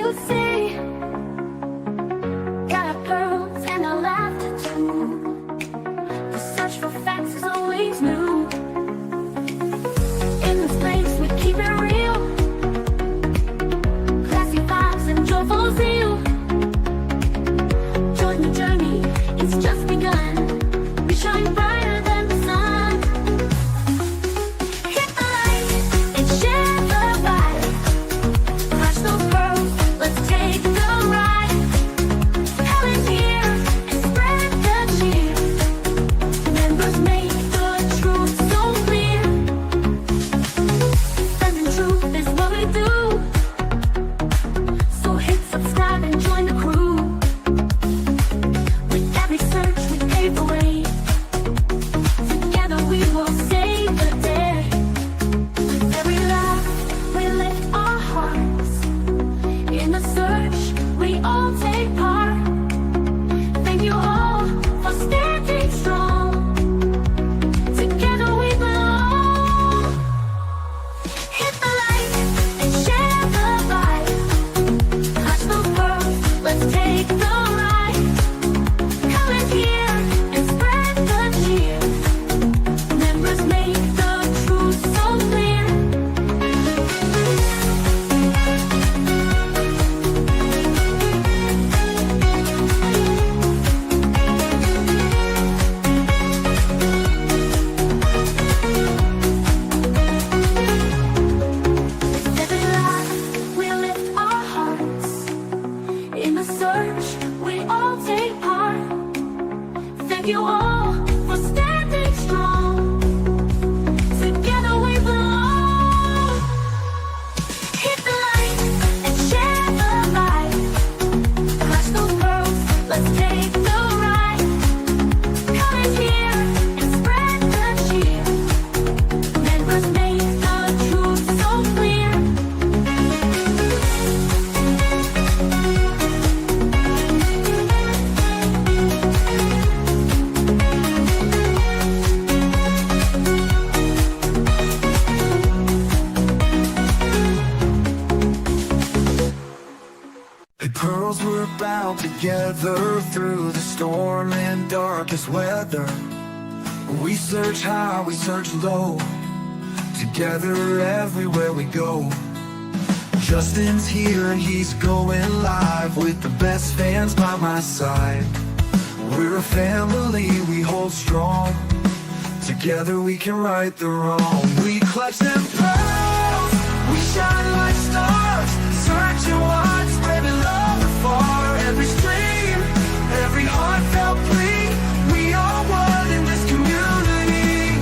you see. Got our pearls and our laughter too. The search for facts is always new. In this place we keep it real. Classy vibes and joyful zeal. Join the journey, it's just begun. We shine brighter than the sun. Hit the light and share the vibe. Crush those pearls, let's take the ride. Come in here and spread the cheer. Members make the truth so clear. Spreading truth is what we do. So hit subscribe and join the crew. With every search we pave the way. Together we will save the day. With every laugh we lift our hearts. In the search we all take part. Thank you all for standing strong. Together we belong. Hit the light and share the vibe. Clutch those pearls, let's take the ride. Come in here and spread the cheer. Members make the truth so clear. With every laugh we lift our hearts. In the search we all take part. Thank you all for standing strong. Together we belong. Hit the light and share the vibe. Crush those pearls, let's take the ride. Come in here and spread the cheer. Members make the truth so clear. The pearls were bound together through the storm and darkest weather. We search high, we search low, together everywhere we go. Justin's here and he's going live with the best fans by my side. We're a family, we hold strong. Together we can right the wrong. We clutch them pearls, we shine like stars. Searching wide, spreading love afar. Every stream, every heartfelt plea. We are one in this community.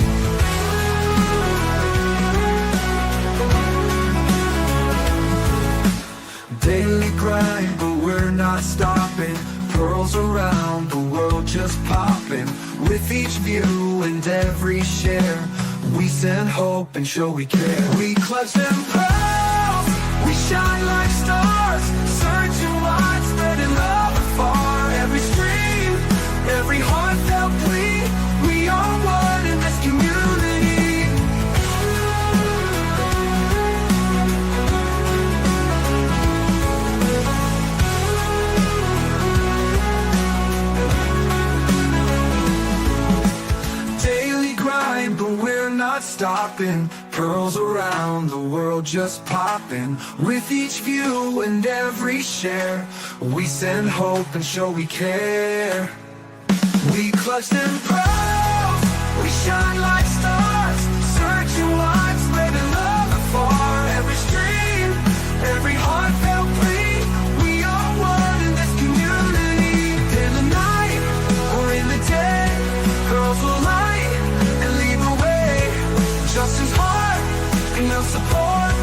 Daily grind, but we're not stopping. Pearls around the world just popping. With each view and every share, we send hope and show we care. We clutch them pearls, we shine like stars. Searching wide, spreading love afar. Every stream, every heartfelt plea. We are one in this community. Daily grind, but we're not stopping. Pearls around the world just popping. With each view and every share, we send hope and show we care. We clutch them pearls, we shine like stars. Searching wide, spreading love afar. Every stream, every heartfelt plea. We are one in this community. In the night or in the day, girls will light and lead the way. Justin's heart and no support.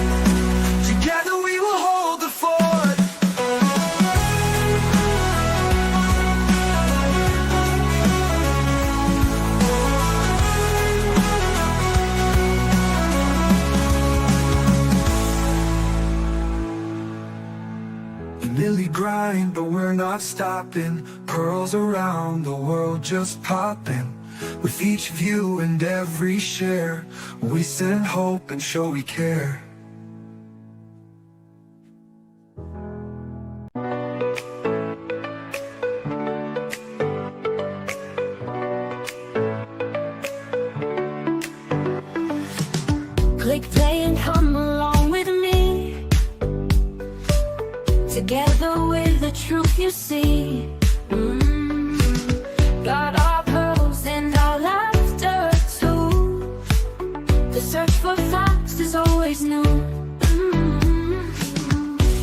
Together we will hold the fort. Daily grind, but we're not stopping. Pearls around the world just popping. With each view and every share, we send hope and show we care. Together with the truth you see. Got our pearls and our laughter too. The search for facts is always new.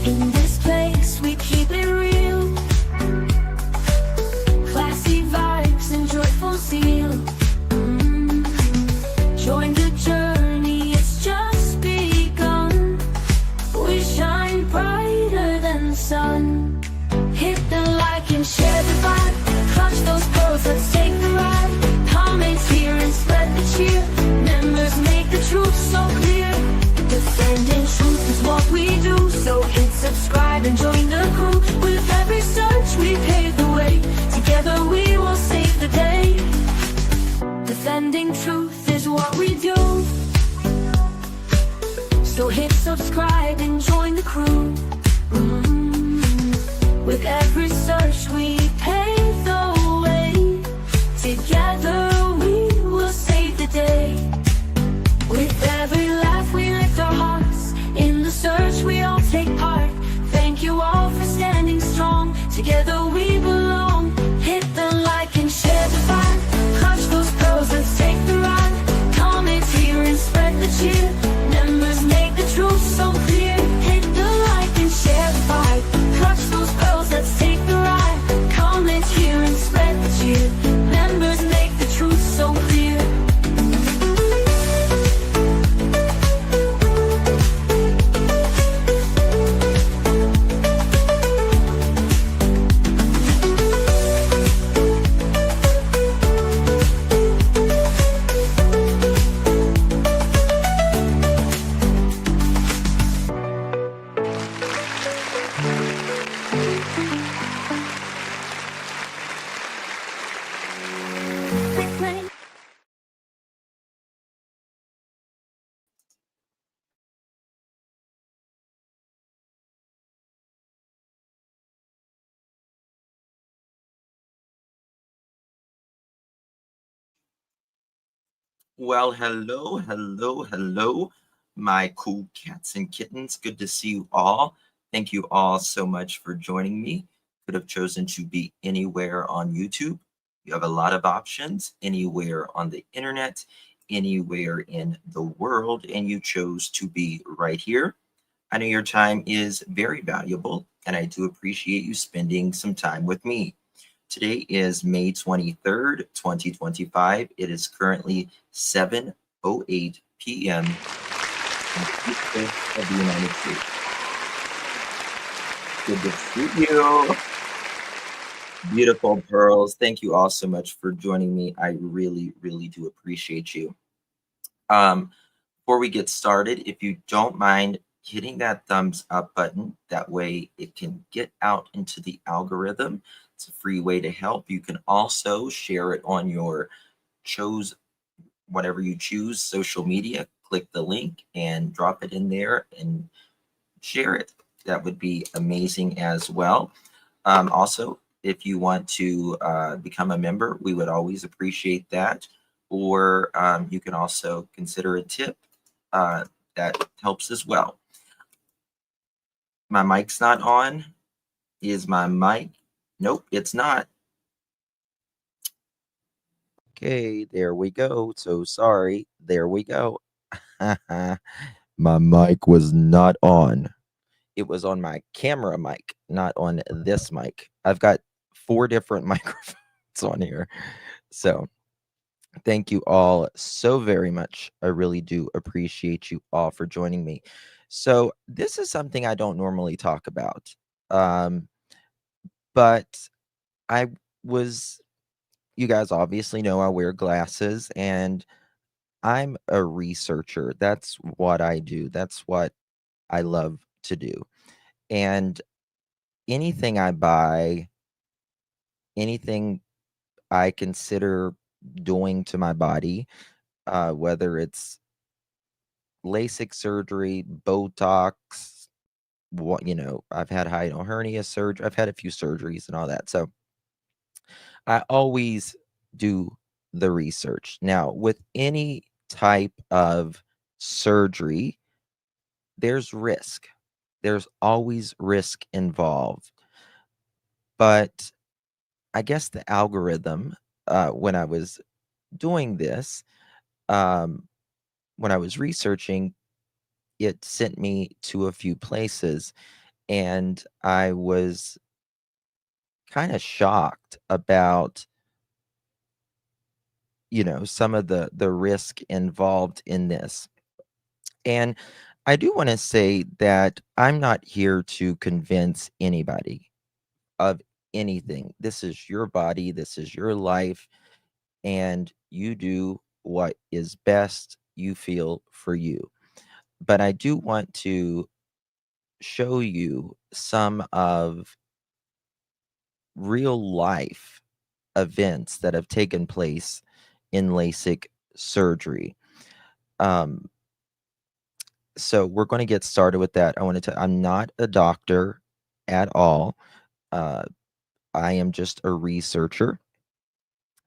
In this place we keep it real. Classy vibes and joyful zeal. Join the journey, it's just begun. We shine brighter than the sun. Hit the like and share the vibe. Clutch those pearls, let's take the ride. Comments here and spread the cheer. Members make the truth so clear. Defending truth is what we do. So hit subscribe and join the crew. With every search we pave the way. Together we will save the day. Defending truth is what we do. So hit subscribe and join the crew. With every search we pave the way. Together we will save the day. With every laugh we lift our hearts. In the search we all take part. Thank you all for standing strong. Together we belong. Hit the like and share the vibe. Clutch those pearls, let's take the ride. Comments here and spread the cheer. Members make the truth so clear. Hit the like and share the vibe. Clutch those pearls, let's take the ride. Comments here and spread the cheer. Members make the truth so clear. Well, hello, my cool cats and kittens. Good to see you all. Thank you all so much for joining me. Could have chosen to be anywhere on YouTube. You have a lot of options, anywhere on the internet, anywhere in the world, and you chose to be right here. I know your time is very valuable, and I do appreciate you spending some time with me. Today is May 23rd, 2025. It is currently 7:08 p.m. in the East Coast of the United States. Good to see you. Beautiful pearls. Thank you all so much for joining me. I really do appreciate you. Before we get started, if you don't mind hitting that thumbs up button, that way it can get out into the algorithm. It's a free way to help. You can also share it on your whatever you choose, social media. Click the link and drop it in there and share it. That would be amazing as well. Also, if you want to become a member, we would always appreciate that. Or you can also consider a tip. That helps as well. My mic's not on. Is my mic? Nope, it's not. Okay, there we go. So sorry. There we go. My mic was not on. It was on my camera mic, not on this mic. I've got 4 different microphones on here. So thank you all so very much. I really do appreciate you all for joining me. So this is something I don't normally talk about. But you guys obviously know I wear glasses and I'm a researcher. That's what I do. That's what I love to do. And anything I buy, anything I consider doing to my body, whether it's LASIK surgery, Botox, I've had hiatal hernia surgery. I've had a few surgeries and all that. So I always do the research. Now, with any type of surgery, there's risk. there's always risk involved. But I guess the algorithm, when I was doing this, um, when I was researching, it sent me to a few places, and I was kind of shocked about, some of the risk involved in this. And I do want to say that I'm not here to convince anybody of anything. This is your body, this is your life, and you do what is best you feel for you. But I do want to show you some of real life events that have taken place in LASIK surgery. Um, so we're going to get started with that. I want to tell I'm not a doctor at all. Uh, I am just a researcher,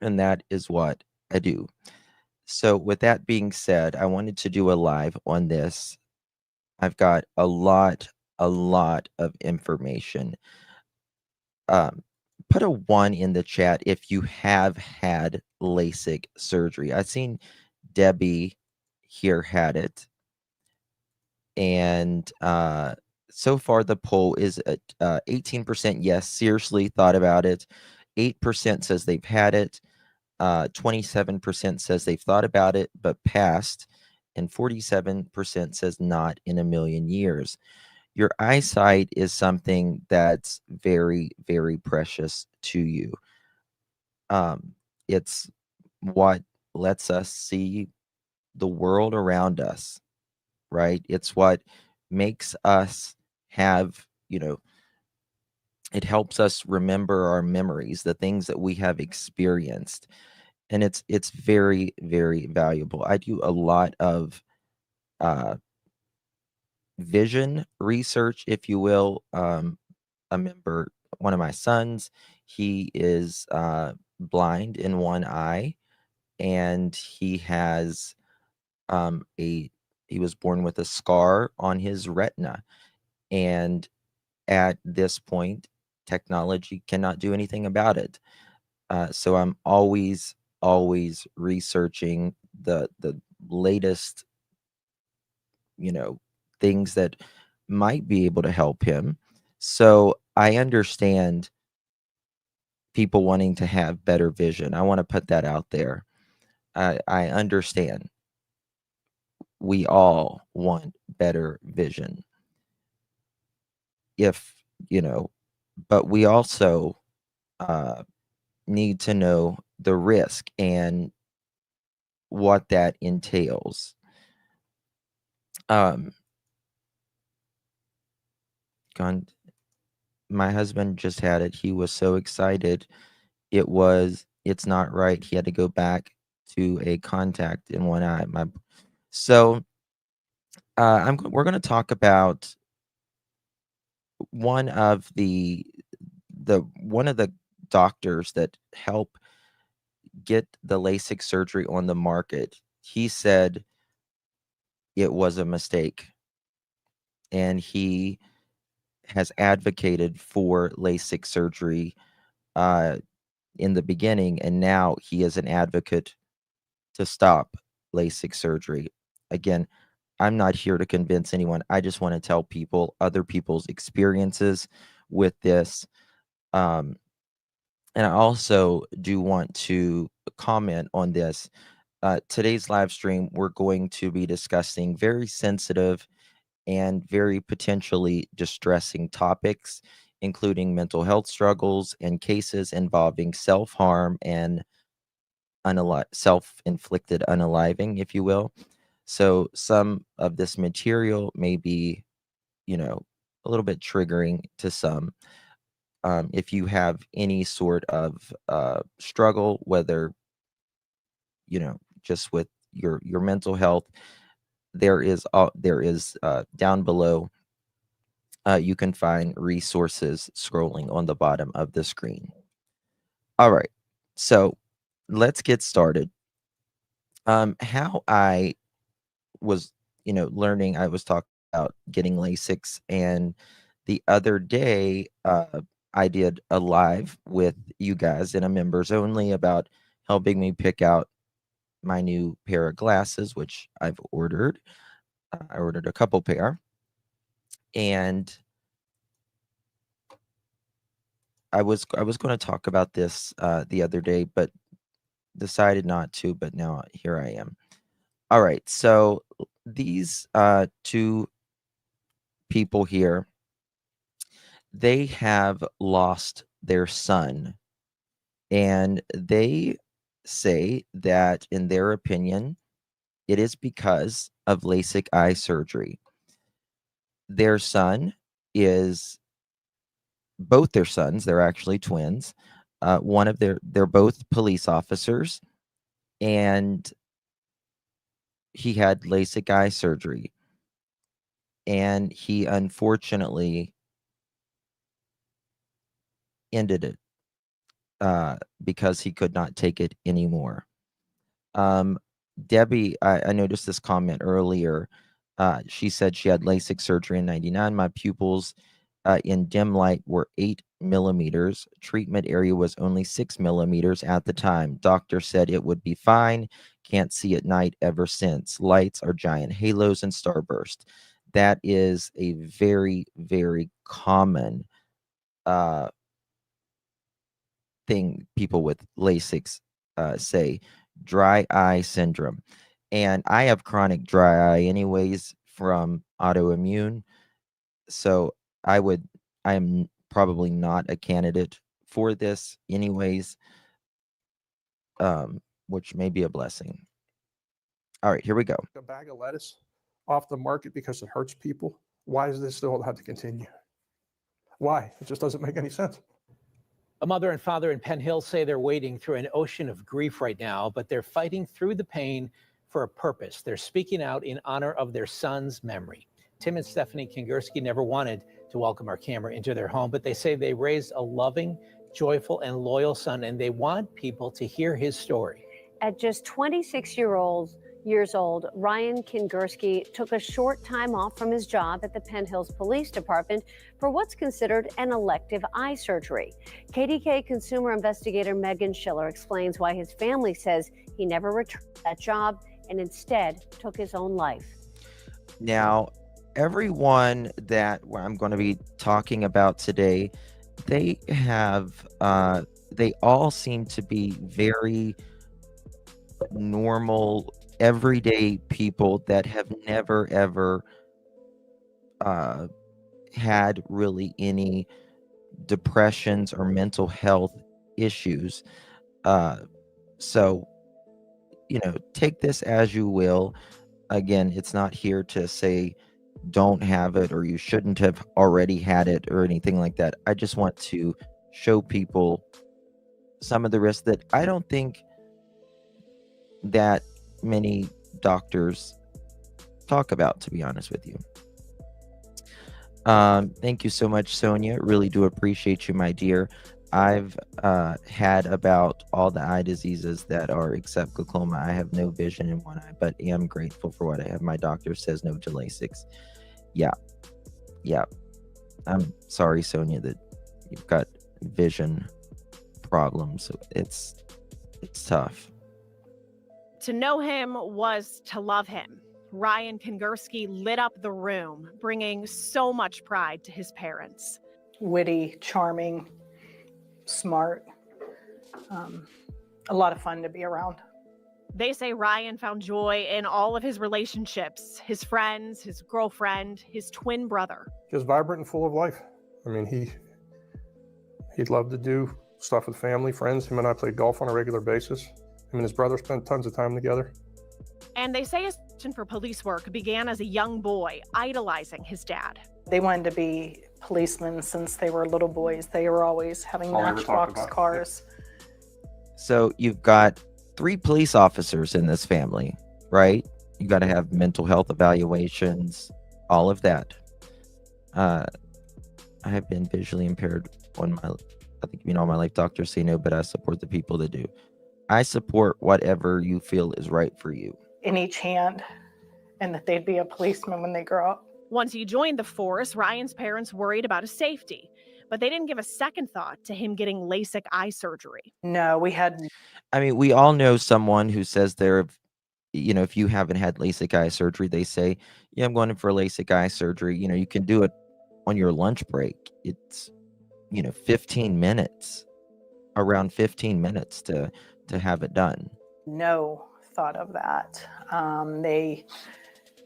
and that is what I do. So with that being said, I wanted to do a live on this. I've got a lot of information. Put a 1 in the chat if you have had LASIK surgery. I've seen Debbie here had it. And so far, the poll is at 18% yes, seriously thought about it. 8% says they've had it. 27% says they've thought about it but passed. And 47% says not in a million years. Your eyesight is something that's very, very precious to you. It's what lets us see the world around us, right? It's what makes us have, it helps us remember our memories, the things that we have experienced. And it's very, very valuable. I do a lot of uh, vision research, if you will. One of my sons, he is blind in one eye, and he was born with a scar on his retina. And at this point, technology cannot do anything about it. So I'm always researching the latest, things that might be able to help him. So I understand people wanting to have better vision. I want to put that out there. I understand we all want better vision. If, you know, but we also uh, need to know the risk and what that entails. Um, gone, my husband just had it. He was so excited. It's not right. He had to go back to a contact in one eye. So we're going to talk about one of the doctors that help get the LASIK surgery on the market. He said it was a mistake, and he has advocated for LASIK surgery uh, in the beginning, and now he is an advocate to stop LASIK surgery. Again, I'm not here to convince anyone. I just want to tell people other people's experiences with this. And I also do want to comment on this. Today's live stream, we're going to be discussing very sensitive and very potentially distressing topics, including mental health struggles and cases involving self harm and self inflicted unaliving, if you will. So, some of this material may be, a little bit triggering to some. If you have any sort of struggle, whether, just with your mental health, there is down below. You can find resources scrolling on the bottom of the screen. All right, so let's get started. How I was, learning, I was talking about getting LASIKs. And the other day, I did a live with you guys in a members only about helping me pick out my new pair of glasses, which I've ordered. I ordered a couple pair, and I was going to talk about this the other day, but decided not to. But now here I am. All right, so these two people here, they have lost their son, and they say that, in their opinion, it is because of LASIK eye surgery. Their son is both their sons, they're actually twins. They're both police officers, and he had LASIK eye surgery, and he unfortunately ended it because he could not take it anymore. Debbie, I noticed this comment earlier. She said she had LASIK surgery in '99. My pupils in dim light were 8 millimeters. Treatment area was only 6 millimeters at the time. Doctor said it would be fine. Can't see at night ever since. Lights are giant halos and starburst. That is a very, very common thing people with LASIK say, dry eye syndrome. And I have chronic dry eye anyways from autoimmune. So I am probably not a candidate for this anyways, which may be a blessing. All right, here we go. A bag of lettuce off the market because it hurts people. Why does this still have to continue? Why? It just doesn't make any sense. A mother and father in Penn Hill say they're wading through an ocean of grief right now, but they're fighting through the pain for a purpose. They're speaking out in honor of their son's memory. Tim and Stephanie Kingursky never wanted to welcome our camera into their home, but they say they raised a loving, joyful, and loyal son, and they want people to hear his story. At just 26 years old, Ryan Kingursky took a short time off from his job at the Penn Hills Police Department for what's considered an elective eye surgery. KDK consumer investigator Megan Schiller explains why his family says he never returned to that job and instead took his own life. Now, everyone that I'm going to be talking about today, they all seem to be very normal, everyday people that have never ever had really any depressions or mental health issues. So, take this as you will. Again, it's not here to say don't have it or you shouldn't have already had it or anything like that. I just want to show people some of the risks that I don't think that many doctors talk about, to be honest with you. Thank you so much, Sonia. Really do appreciate you, my dear. I've had about all the eye diseases that are except glaucoma. I have no vision in one eye, but am grateful for what I have. My doctor says no to LASIKs. Yeah. I'm sorry, Sonia, that you've got vision problems. It's tough. To know him was to love him. Ryan Kingursky lit up the room, bringing so much pride to his parents. Witty, charming, smart, a lot of fun to be around. They say Ryan found joy in all of his relationships, his friends, his girlfriend, his twin brother. Just vibrant and full of life. I mean, he'd love to do stuff with family, friends. Him and I played golf on a regular basis. Him and his brother spent tons of time together. And they say his passion for police work began as a young boy, idolizing his dad. They wanted to be policemen since they were little boys. They were always having matchbox cars. So you've got 3 police officers in this family, right? You got to have mental health evaluations, all of that. I have been visually impaired I think all my life. Doctors say no, but I support the people that do. I support whatever you feel is right for you. In each hand, and that they'd be a policeman when they grow up. Once he joined the force, Ryan's parents worried about his safety, but they didn't give a second thought to him getting LASIK eye surgery. No, we had I mean, we all know someone who says if you haven't had LASIK eye surgery, they say, yeah, I'm going in for LASIK eye surgery. You can do it on your lunch break. It's, 15 minutes, around 15 minutes to have it done. no thought of that.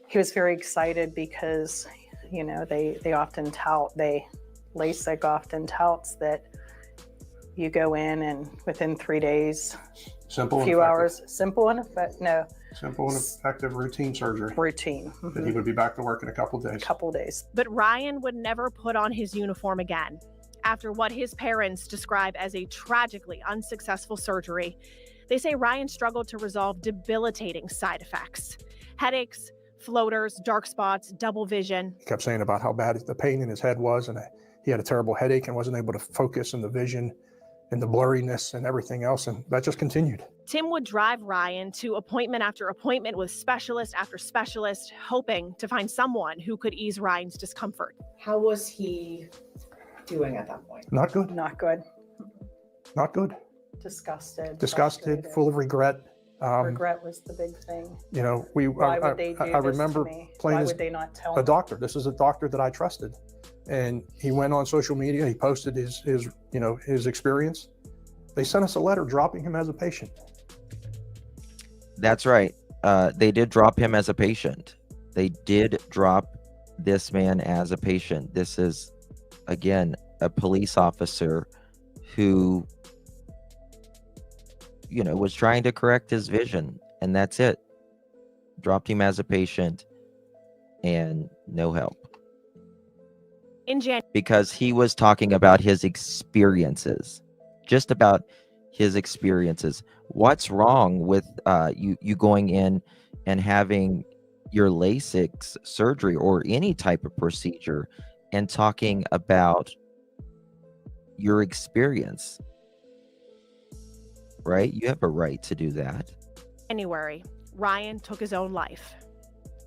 He was very excited because, they often tout, LASIK often touts that you go in and within 3 days, Simple a and few effective. hours, simple and Simple and effective routine surgery. routine. That he would be back to work in a couple of days. Couple days. But Ryan would never put on his uniform again. After what his parents describe as a tragically unsuccessful surgery, they say Ryan struggled to resolve debilitating side effects: headaches, floaters, dark spots, double vision. He kept saying about how bad the pain in his head was, and he had a terrible headache and wasn't able to focus, and the vision and the blurriness and everything else, and that just continued. Tim would drive Ryan to appointment after appointment with specialist after specialist, hoping to find someone who could ease Ryan's discomfort. How was he doing at that point? Not good. Not good. Not good. Disgusted. Disgusted, frustrated. full of regret. Regret was the big thing. Why would they do I this remember to me? playing Why as would they not tell a me? doctor. This is a doctor that I trusted, and he went on social media. He posted his experience. They sent us a letter dropping him as a patient. That's right. They did drop him as a patient. They did drop this man as a patient. This is, again, a police officer who, was trying to correct his vision, and that's it. Dropped him as a patient, and no help. In January, Because he was talking about his experiences, just about his experiences. What's wrong with you going in and having your LASIK surgery or any type of procedure and talking about your experience? Right? You have a right to do that. Ryan took his own life.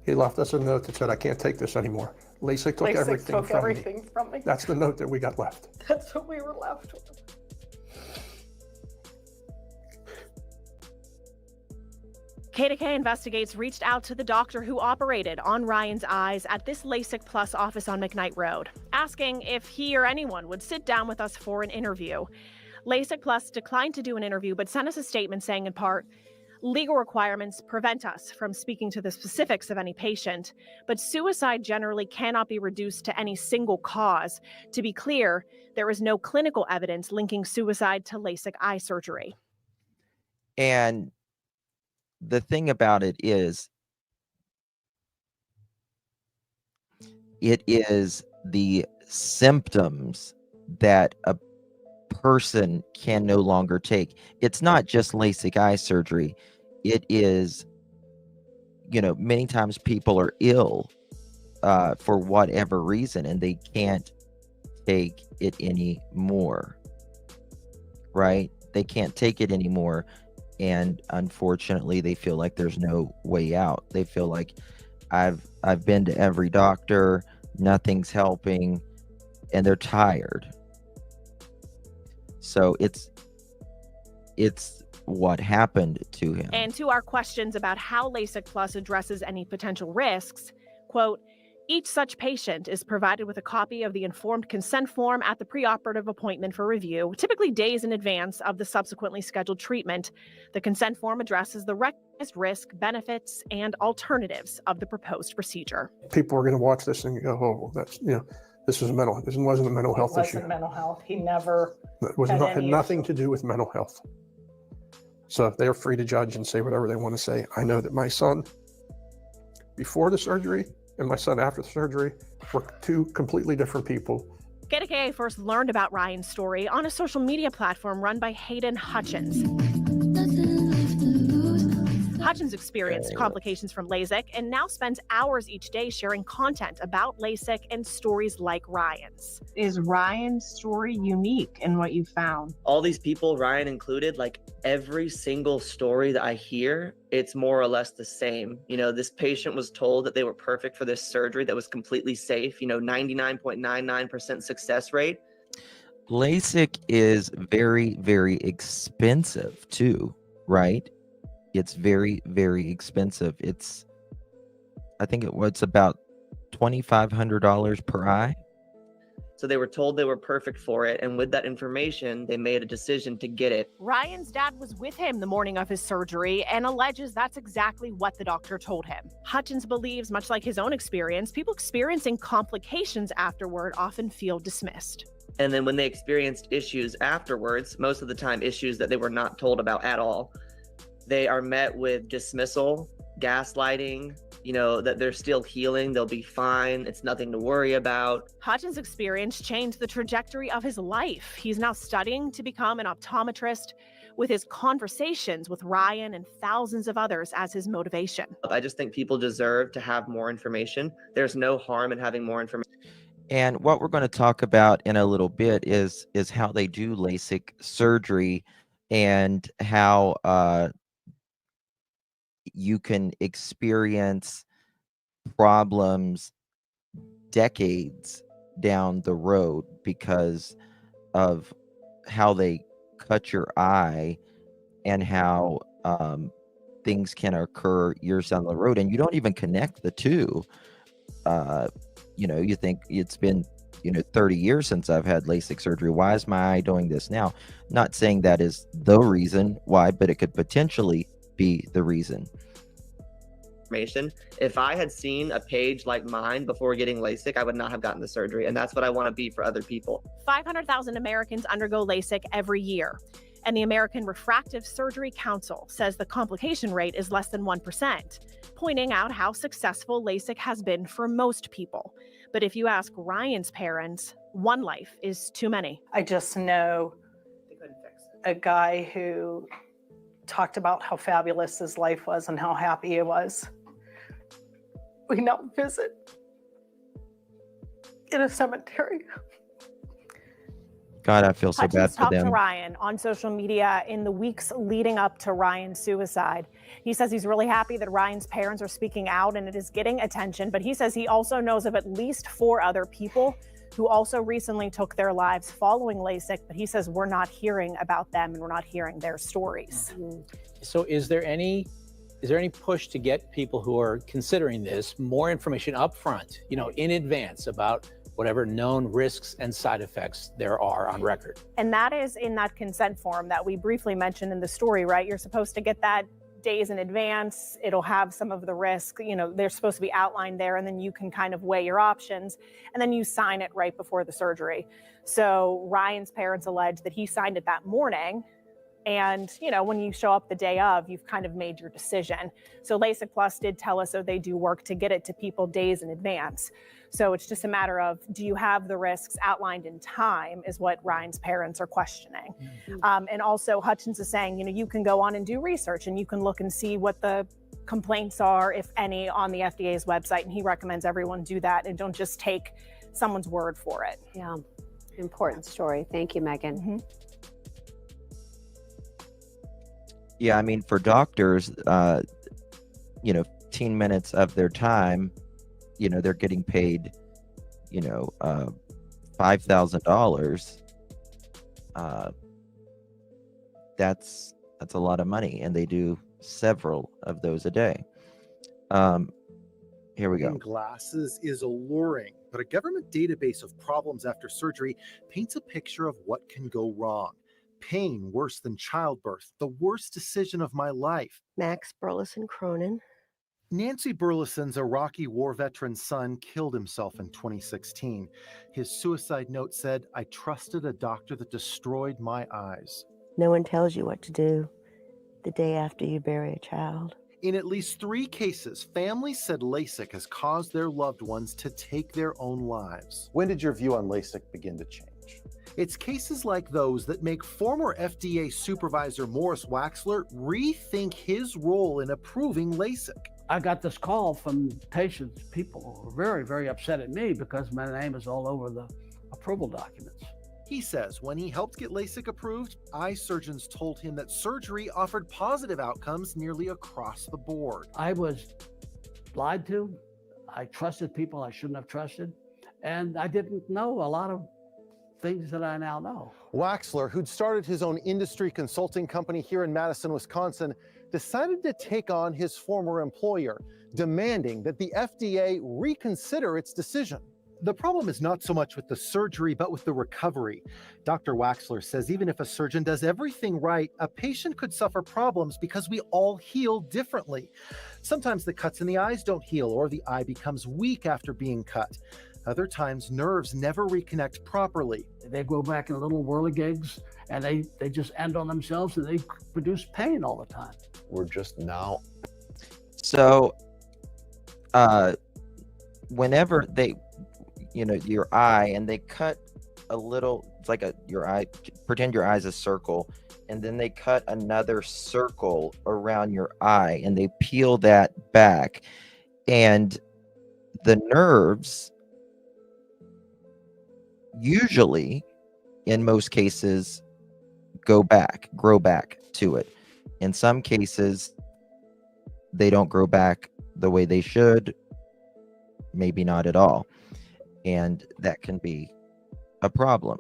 He left us a note that said, "I can't take this anymore. LASIK took LASIK everything took from everything me." from me. That's the note that we got left. That's what we were left with. K2K Investigates reached out to the doctor who operated on Ryan's eyes at this LASIK Plus office on McKnight Road, asking if he or anyone would sit down with us for an interview. LASIK Plus declined to do an interview, but sent us a statement saying in part, legal requirements prevent us from speaking to the specifics of any patient, but suicide generally cannot be reduced to any single cause. To be clear, there is no clinical evidence linking suicide to LASIK eye surgery. And the thing about it is the symptoms that a person can no longer take. It's not just LASIK eye surgery. It is, many times people are ill for whatever reason, and they can't take it anymore, right? They can't take it anymore. And unfortunately, they feel like there's no way out. They feel like I've been to every doctor, nothing's helping, and they're tired. So it's what happened to him. And to our questions about how LASIK Plus addresses any potential risks, quote, each such patient is provided with a copy of the informed consent form at the preoperative appointment for review, typically days in advance of the subsequently scheduled treatment. The consent form addresses the recognized risk, benefits, and alternatives of the proposed procedure. People are going to watch this and go, "Oh, that's this wasn't a mental health It issue. wasn't mental health. He never Had any nothing issue. to do with mental health." So they're free to judge and say whatever they want to say. I know that my son, before the surgery, and my son after the surgery were two completely different people. K2K first learned about Ryan's story on a social media platform run by Hayden Hutchins. Hutchins experienced complications from LASIK and now spends hours each day sharing content about LASIK and stories like Ryan's. Is Ryan's story unique in what you found? All these people, Ryan included, like every single story that I hear, it's more or less the same. You know, this patient was told that they were perfect for this surgery that was completely safe, 99.99% success rate. LASIK is very, very expensive too, right? It's very, very expensive. I think it's about $2,500 per eye. So they were told they were perfect for it. And with that information, they made a decision to get it. Ryan's dad was with him the morning of his surgery and alleges that's exactly what the doctor told him. Hutchins believes, much like his own experience, people experiencing complications afterward often feel dismissed. And then when they experienced issues afterwards, most of the time issues that they were not told about at all, they are met with dismissal, gaslighting, that they're still healing, they'll be fine, it's nothing to worry about. Hutchins' experience changed the trajectory of his life. He's now studying to become an optometrist with his conversations with Ryan and thousands of others as his motivation. I just think people deserve to have more information. There's no harm in having more information. And what we're going to talk about in a little bit is how they do LASIK surgery and how you can experience problems decades down the road because of how they cut your eye and how things can occur years down the road, and you don't even connect the two. You think it's been 30 years since I've had LASIK surgery. Why is my eye doing this now? Not saying that is the reason why, but it could potentially be the reason. If I had seen a page like mine before getting LASIK, I would not have gotten the surgery, and that's what I want to be for other people. 500,000 Americans undergo LASIK every year, and the American Refractive Surgery Council says the complication rate is less than 1%, pointing out how successful LASIK has been for most people. But if you ask Ryan's parents, one life is too many. I just know They couldn't fix it. a guy who talked about how fabulous his life was and how happy he was. We now visit in a cemetery. God, I feel so bad Hutchins for talked to them. Ryan on social media in the weeks leading up to Ryan's suicide. He says he's really happy that Ryan's parents are speaking out and it is getting attention, but he says he also knows of at least 4 other people who also recently took their lives following LASIK, but he says we're not hearing about them and we're not hearing their stories. So is there any push to get people who are considering this more information up front, in advance about whatever known risks and side effects there are on record? And that is in that consent form that we briefly mentioned in the story, right? You're supposed to get that days in advance. It'll have some of the risk, they're supposed to be outlined there, and then you can kind of weigh your options, and then you sign it right before the surgery. So Ryan's parents allege that he signed it that morning. And, when you show up the day of, you've kind of made your decision. So LASIK Plus did tell us, they do work to get it to people days in advance. So it's just a matter of, do you have the risks outlined in time is what Ryan's parents are questioning. And also Hutchins is saying, you can go on and do research and you can look and see what the complaints are, if any, on the FDA's website. And he recommends everyone do that and don't just take someone's word for it. Yeah, important story. Thank you, Megan. Mm-hmm. Yeah, I mean, for doctors, 15 minutes of their time, they're getting paid, $5,000. That's a lot of money, and they do several of those a day. Here we go. Glasses is alluring, but a government database of problems after surgery paints a picture of what can go wrong. Pain worse than childbirth, the worst decision of my life. Max Burleson Cronin. Nancy Burleson's Iraqi war veteran son killed himself in 2016. His suicide note said, "I trusted a doctor that destroyed my eyes." No one tells you what to do the day after you bury a child. In at least 3 cases, families said LASIK has caused their loved ones to take their own lives. When did your view on LASIK begin to change? It's cases like those that make former FDA supervisor Morris Waxler rethink his role in approving LASIK. I got this call from patients. People were very, very upset at me because my name is all over the approval documents. He says when he helped get LASIK approved, eye surgeons told him that surgery offered positive outcomes nearly across the board. I was lied to. I trusted people I shouldn't have trusted. And I didn't know a lot of things that I now know. Waxler, who'd started his own industry consulting company here in Madison, Wisconsin, decided to take on his former employer, demanding that the FDA reconsider its decision. The problem is not so much with the surgery, but with the recovery. Dr. Waxler says even if a surgeon does everything right, a patient could suffer problems because we all heal differently. Sometimes the cuts in the eyes don't heal, or the eye becomes weak after being cut. Other times, nerves never reconnect properly. They go back in little whirligigs, and they just end on themselves, and they produce pain all the time. We're just now. So, whenever they, your eye, and they cut a little, it's like your eye, pretend your eye's a circle, and then they cut another circle around your eye, and they peel that back, and the nerves usually, in most cases, grow back to it. In some cases, they don't grow back the way they should, maybe not at all. And that can be a problem.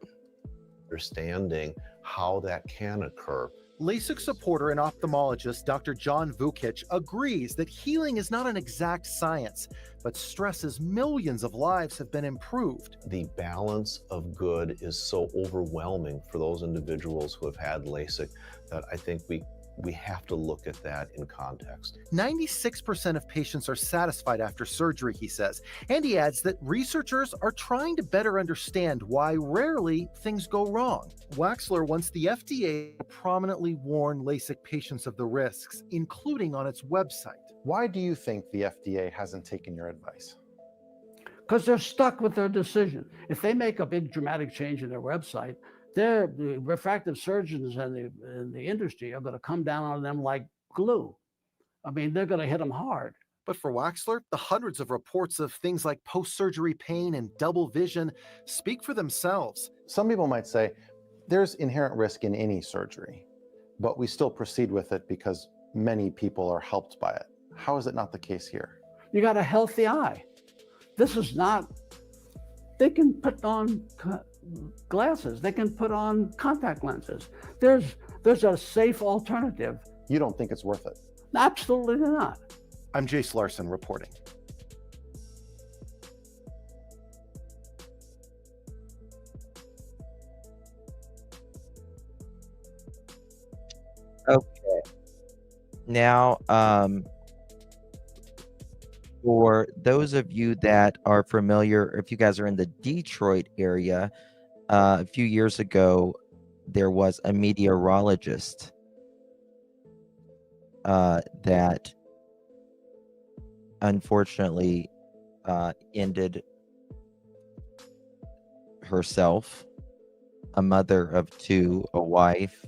Understanding how that can occur. LASIK supporter and ophthalmologist Dr. John Vukic agrees that healing is not an exact science, but stresses millions of lives have been improved. The balance of good is so overwhelming for those individuals who have had LASIK that I think we have to look at that in context. 96% of patients are satisfied after surgery, he says, and he adds that researchers are trying to better understand why rarely things go wrong. Waxler wants the FDA to prominently warn LASIK patients of the risks, including on its website. Why do you think the FDA hasn't taken your advice? Because they're stuck with their decision. If they make a big dramatic change in their website, the refractive surgeons and the industry are going to come down on them like glue. I mean, they're going to hit them hard. But for Waxler, the hundreds of reports of things like post-surgery pain and double vision speak for themselves. Some people might say there's inherent risk in any surgery, but we still proceed with it because many people are helped by it. How is it not the case here? You got a healthy eye. This is not, they can put on glasses, they can put on contact lenses. There's a safe alternative. You don't think it's worth it? Absolutely not. I'm Jace Larson reporting. Okay. Now, for those of you that are familiar, if you guys are in the Detroit area, a few years ago, there was a meteorologist that unfortunately ended herself, a mother of two, a wife,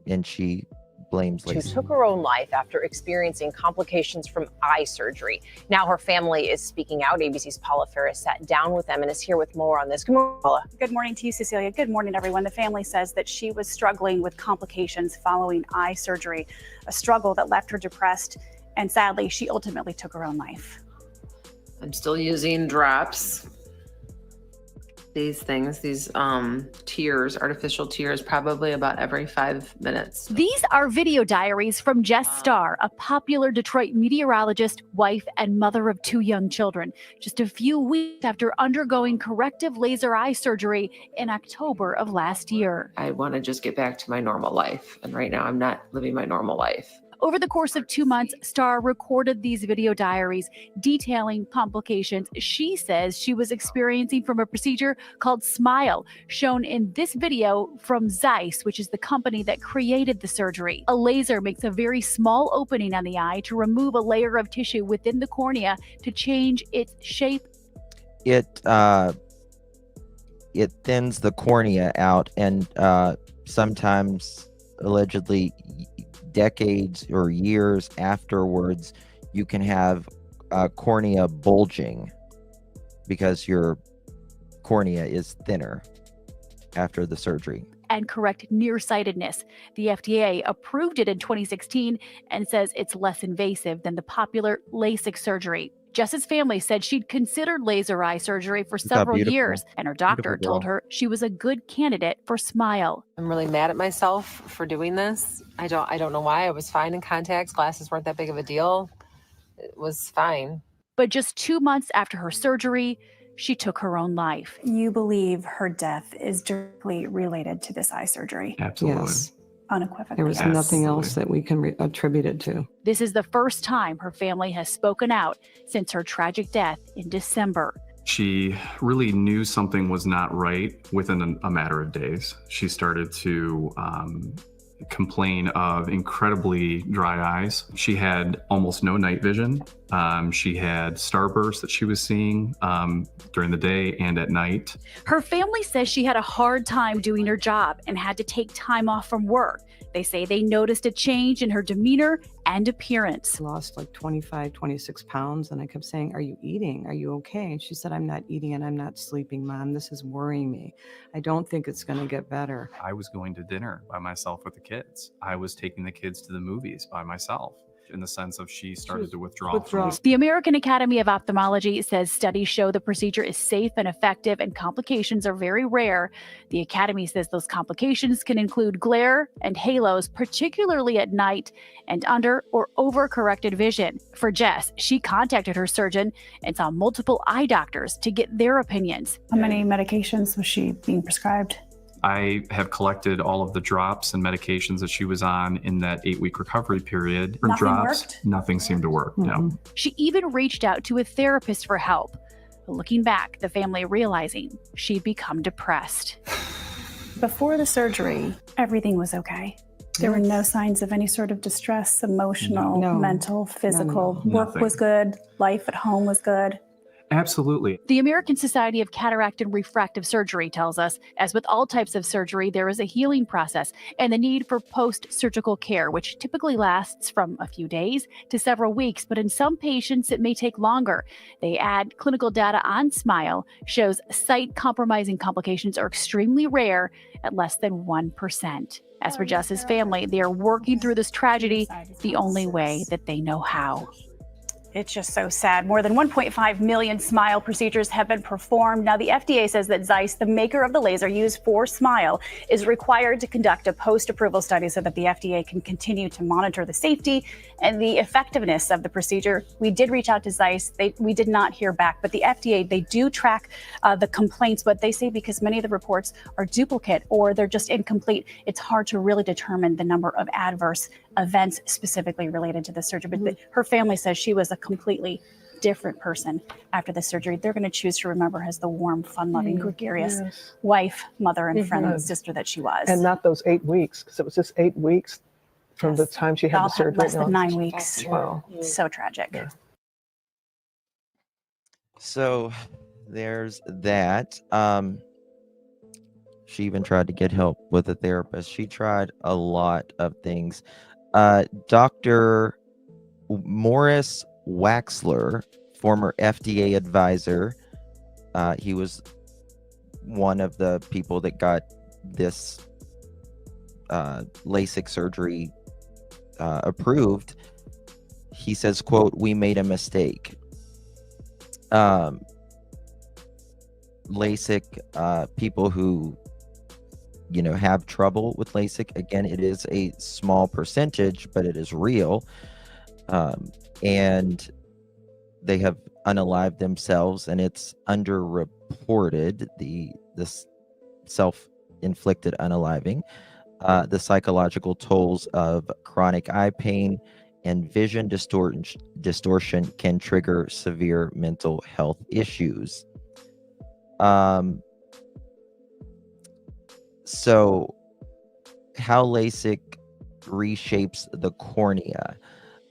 and she blames Who LASIK. took her own life after experiencing complications from eye surgery. Now her family is speaking out. ABC's Paula Ferris sat down with them and is here with more on this. Good morning, Paula. Good morning to you, Cecilia. Good morning, everyone. The family says that she was struggling with complications following eye surgery, a struggle that left her depressed, and sadly, she ultimately took her own life. I'm still using drops. These things, these tears, artificial tears, probably about every 5 minutes. These are video diaries from Jess Starr, a popular Detroit meteorologist, wife, and mother of 2 young children, just a few weeks after undergoing corrective laser eye surgery in October of last year. I want to just get back to my normal life. And right now I'm not living my normal life. Over the course of 2 months, Starr recorded these video diaries detailing complications she says she was experiencing from a procedure called SMILE, shown in this video from Zeiss, which is the company that created the surgery. A laser makes a very small opening on the eye to remove a layer of tissue within the cornea to change its shape. It it thins the cornea out, and sometimes, allegedly, decades or years afterwards, you can have cornea bulging because your cornea is thinner after the surgery. And correct nearsightedness. The FDA approved it in 2016 and says it's less invasive than the popular LASIK surgery. Jess's family said she'd considered laser eye surgery for several years, and her doctor told her she was a good candidate for Smile. I'm really mad at myself for doing this. I don't know why. I was fine in contacts. Glasses weren't that big of a deal. It was fine. But just 2 months after her surgery, she took her own life. You believe her death is directly related to this eye surgery? Absolutely. Yes. Unequivocally. There was nothing else that we can attribute it to. This is the first time her family has spoken out since her tragic death in December. She really knew something was not right within a matter of days. She started to complain of incredibly dry eyes. She had almost no night vision. She had starbursts that she was seeing during the day and at night. Her family says she had a hard time doing her job and had to take time off from work. They say they noticed a change in her demeanor and appearance. I lost like 25, 26 pounds, and I kept saying, "Are you eating? Are you okay?" And she said, "I'm not eating and I'm not sleeping, Mom. This is worrying me. I don't think it's going to get better." I was going to dinner by myself with the kids. I was taking the kids to the movies by myself, in the sense of she started to withdraw. The American Academy of Ophthalmology says studies show the procedure is safe and effective and complications are very rare. The Academy says those complications can include glare and halos, particularly at night, and under or over-corrected vision. For Jess, she contacted her surgeon and saw multiple eye doctors to get their opinions. How many medications was she being prescribed? I have collected all of the drops and medications that she was on in that 8-week recovery period. Her Nothing drops, worked? nothing seemed to work. No. She even reached out to a therapist for help. Looking back, the family realizing she'd become depressed. Before the surgery, everything was okay. There were no signs of any sort of distress, emotional, No. mental, physical. No. Work Nothing. was good. Life at home was good. Absolutely. The American Society of Cataract and Refractive Surgery tells us, as with all types of surgery, there is a healing process and the need for post-surgical care, which typically lasts from a few days to several weeks, but in some patients it may take longer. They add clinical data on Smile shows sight-compromising complications are extremely rare at less than 1%. As for Jess's family, they are working through this tragedy the only way that they know how. It's just so sad. More than 1.5 million Smile procedures have been performed. Now, the FDA says that Zeiss, the maker of the laser used for Smile, is required to conduct a post-approval study so that the FDA can continue to monitor the safety and the effectiveness of the procedure. We did reach out to Zeiss. We did not hear back, but the FDA, they do track the complaints, but they say because many of the reports are duplicate or they're just incomplete, it's hard to really determine the number of adverse events specifically related to the surgery. But her family says she was a completely different person after the surgery. They're going to choose to remember her as the warm, fun-loving, gregarious wife, mother, and friend and sister that she was. And not those 8 weeks, because it was just 8 weeks from the time she had the All surgery. less than 9 weeks. Wow. So tragic. So there's that. She even tried to get help with a therapist. She tried a lot of things. Dr. Morris Waxler, former FDA advisor, he was one of the people that got this LASIK surgery approved. He says, quote, "We made a mistake." LASIK, people who have trouble with LASIK, again, it is a small percentage, but it is real, and they have unalived themselves, and it's underreported, this self-inflicted unaliving. The psychological tolls of chronic eye pain and vision distortion can trigger severe mental health issues. So how LASIK reshapes the cornea.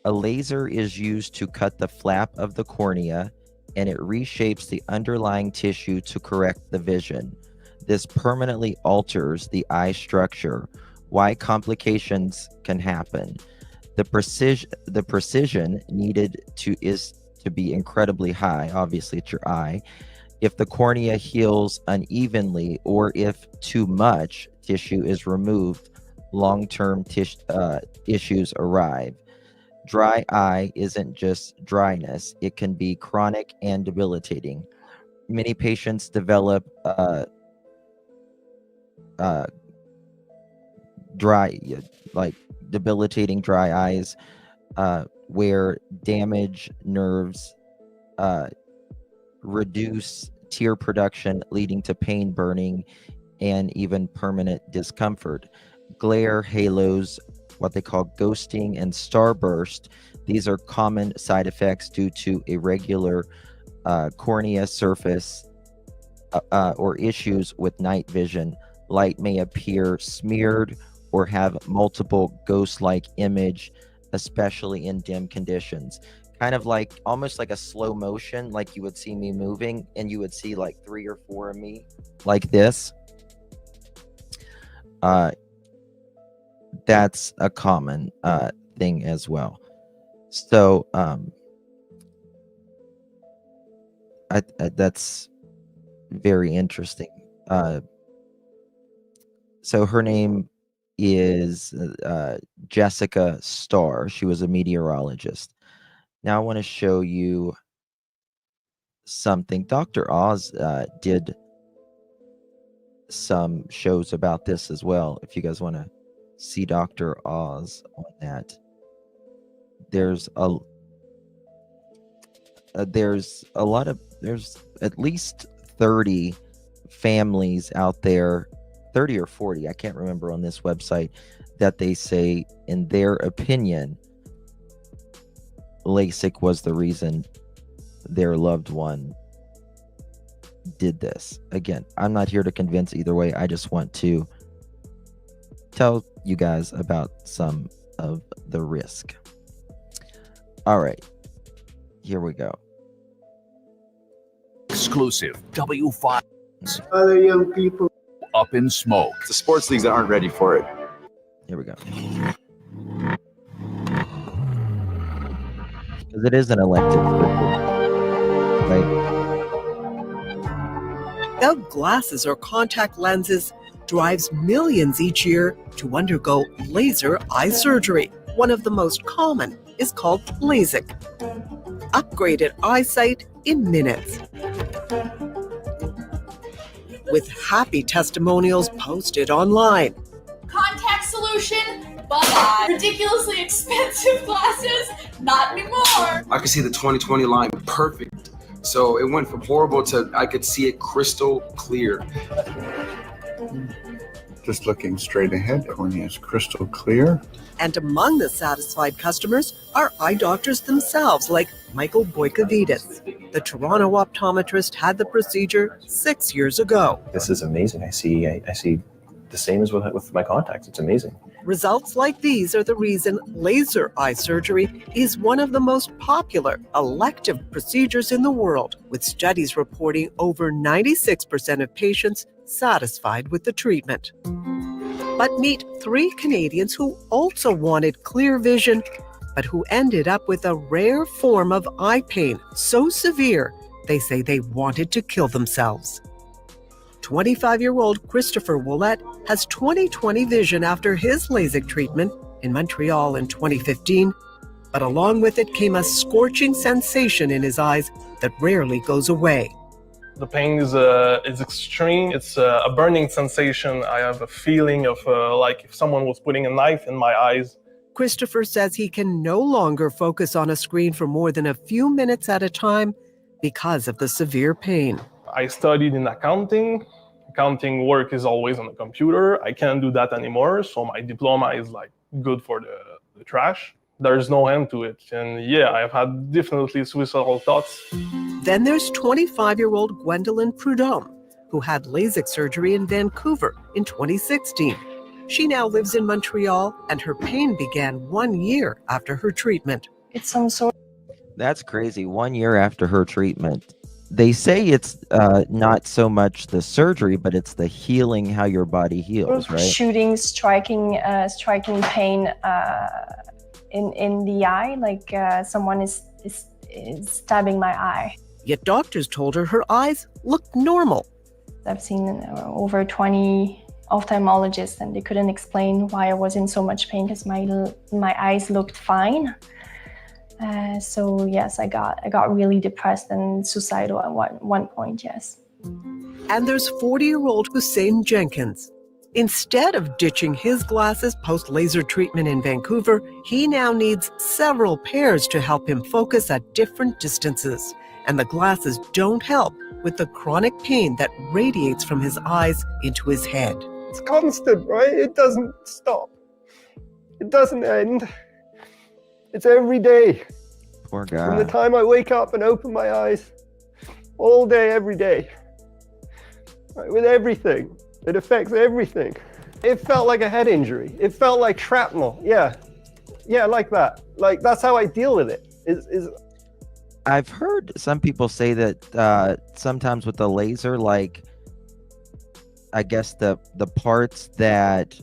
A laser is used to cut the flap of the cornea, and it reshapes the underlying tissue to correct the vision. This permanently alters the eye structure. Why complications can happen. The precision needed is to be incredibly high. Obviously, it's your eye. If the cornea heals unevenly or if too much tissue is removed, long-term issues arrive. Dry eye isn't just dryness. It can be chronic and debilitating. Many patients develop debilitating dry eyes, where damage nerves reduce tear production, leading to pain, burning, and even permanent discomfort. Glare, halos, what they call ghosting, and starburst. These are common side effects due to irregular cornea surface or issues with night vision. Light may appear smeared or have multiple ghost-like image, especially in dim conditions. Kind of like almost like a slow motion, like you would see me moving and you would see like 3 or 4 of me like this. That's a common thing as well. So that's very interesting. So her name is Jessica Starr. She was a meteorologist. Now I want to show you something. Dr. Oz did some shows about this as well. If you guys want to see Dr. Oz on that, there's at least 30 families out there, 30 or 40, I can't remember, on this website, that they say, in their opinion, LASIK was the reason their loved one did this. Again, I'm not here to convince either way. I just want to tell you guys about some of the risk. All right, here we go. Exclusive W5. Other young people up in smoke. The sports leagues that aren't ready for it. Here we go. Because it is an elective surgery, right? Without glasses or contact lenses drives millions each year to undergo laser eye surgery. One of the most common is called LASIK. Upgraded eyesight in minutes. With happy testimonials posted online. Contact solution, bye-bye. Ridiculously expensive glasses, not anymore. I could see the 20/20 line perfect. So it went from horrible to I could see it crystal clear. Just looking straight ahead, cornea is crystal clear. And among the satisfied customers are eye doctors themselves, like Michael Boykovitis. The Toronto optometrist had the procedure 6 years ago. This is amazing. I see the same as with my contacts. It's amazing. Results like these are the reason laser eye surgery is one of the most popular elective procedures in the world, with studies reporting over 96% of patients satisfied with the treatment. But meet 3 Canadians who also wanted clear vision, but who ended up with a rare form of eye pain so severe they say they wanted to kill themselves. 25-year-old Christopher Willett has 20/20 vision after his LASIK treatment in Montreal in 2015, but along with it came a scorching sensation in his eyes that rarely goes away. The pain is extreme. It's a burning sensation. I have a feeling of like if someone was putting a knife in my eyes. Christopher says he can no longer focus on a screen for more than a few minutes at a time because of the severe pain. I studied in accounting. Accounting work is always on the computer. I can't do that anymore, so my diploma is like good for the trash. There's no end to it. And yeah, I've had definitely suicidal thoughts. Then there's 25-year-old Gwendolyn Prudhomme, who had LASIK surgery in Vancouver in 2016. She now lives in Montreal, and her pain began 1 year after her treatment. It's some sort. That's crazy. 1 year after her treatment, they say it's not so much the surgery, but it's the healing, how your body heals, right? Shooting, striking pain in the eye, like someone is stabbing my eye. Yet doctors told her her eyes looked normal. I've seen over 20 ophthalmologists, and they couldn't explain why I was in so much pain because my eyes looked fine. So yes, I got really depressed and suicidal at one point, yes. And there's 40-year-old Hussein Jenkins. Instead of ditching his glasses post-laser treatment in Vancouver, he now needs several pairs to help him focus at different distances. And the glasses don't help with the chronic pain that radiates from his eyes into his head. It's constant, right? It doesn't stop. It doesn't end. It's every day. Poor guy. From the time I wake up and open my eyes, all day, every day. Right, with everything. It affects everything. It felt like a head injury. It felt like shrapnel. Yeah, like that. Like, that's how I deal with it. I've heard some people say that sometimes with the laser, like, I guess the parts that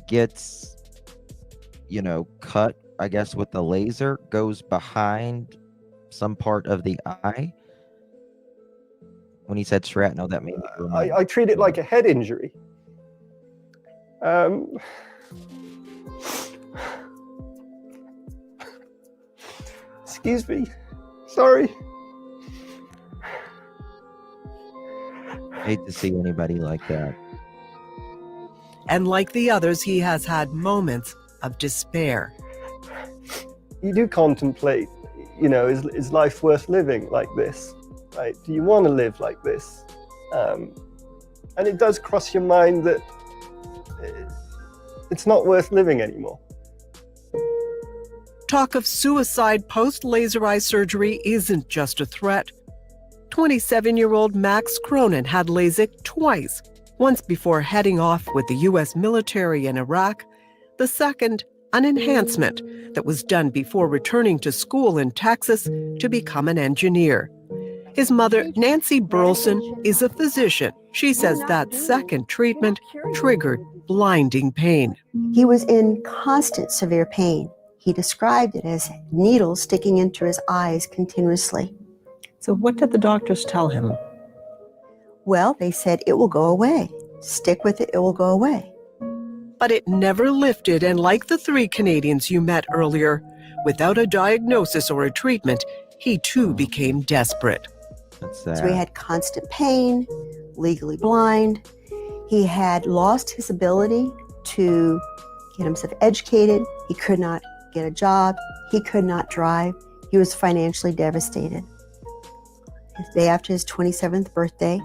gets, cut, I guess, with the laser goes behind some part of the eye. When he said shrapnel, that made me remind. I treat it like a head injury. Excuse me. Sorry. Hate to see anybody like that. And like the others, he has had moments of despair. You do contemplate, is life worth living like this? Right? Do you want to live like this? And it does cross your mind that it's not worth living anymore. Talk of suicide post-laser eye surgery isn't just a threat. 27-year-old Max Cronin had LASIK twice, once before heading off with the U.S. military in Iraq, the second, an enhancement that was done before returning to school in Texas to become an engineer. His mother, Nancy Burleson, is a physician. She says that second treatment triggered blinding pain. He was in constant severe pain. He described it as needles sticking into his eyes continuously. So what did the doctors tell him? Well, they said it will go away. Stick with it, it will go away. But it never lifted, and like the 3 Canadians you met earlier, without a diagnosis or a treatment, he too became desperate. So he had constant pain, legally blind. He had lost his ability to get himself educated. He could not get a job. He could not drive. He was financially devastated. The day after his 27th birthday,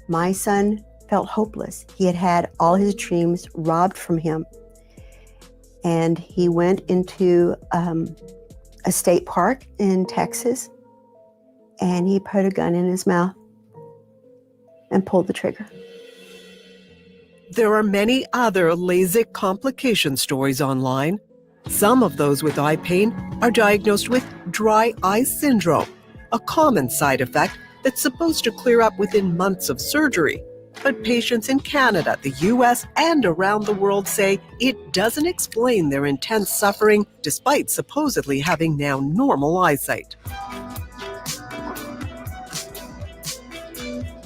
my son felt hopeless. He had all his dreams robbed from him. And he went into a state park in Texas, and he put a gun in his mouth and pulled the trigger. There are many other LASIK complication stories online. Some of those with eye pain are diagnosed with dry eye syndrome, a common side effect that's supposed to clear up within months of surgery. But patients in Canada, the US, and around the world say it doesn't explain their intense suffering despite supposedly having now normal eyesight.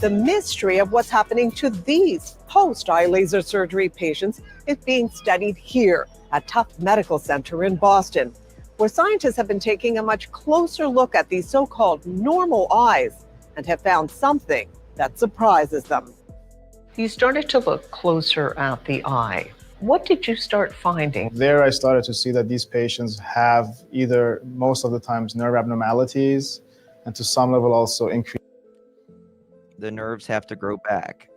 The mystery of what's happening to these post-eye laser surgery patients is being studied here at Tufts Medical Center in Boston, where scientists have been taking a much closer look at these so-called normal eyes and have found something that surprises them. You started to look closer at the eye. What did you start finding? There I started to see that these patients have either, most of the times, nerve abnormalities, and to some level also increased The nerves have to grow back.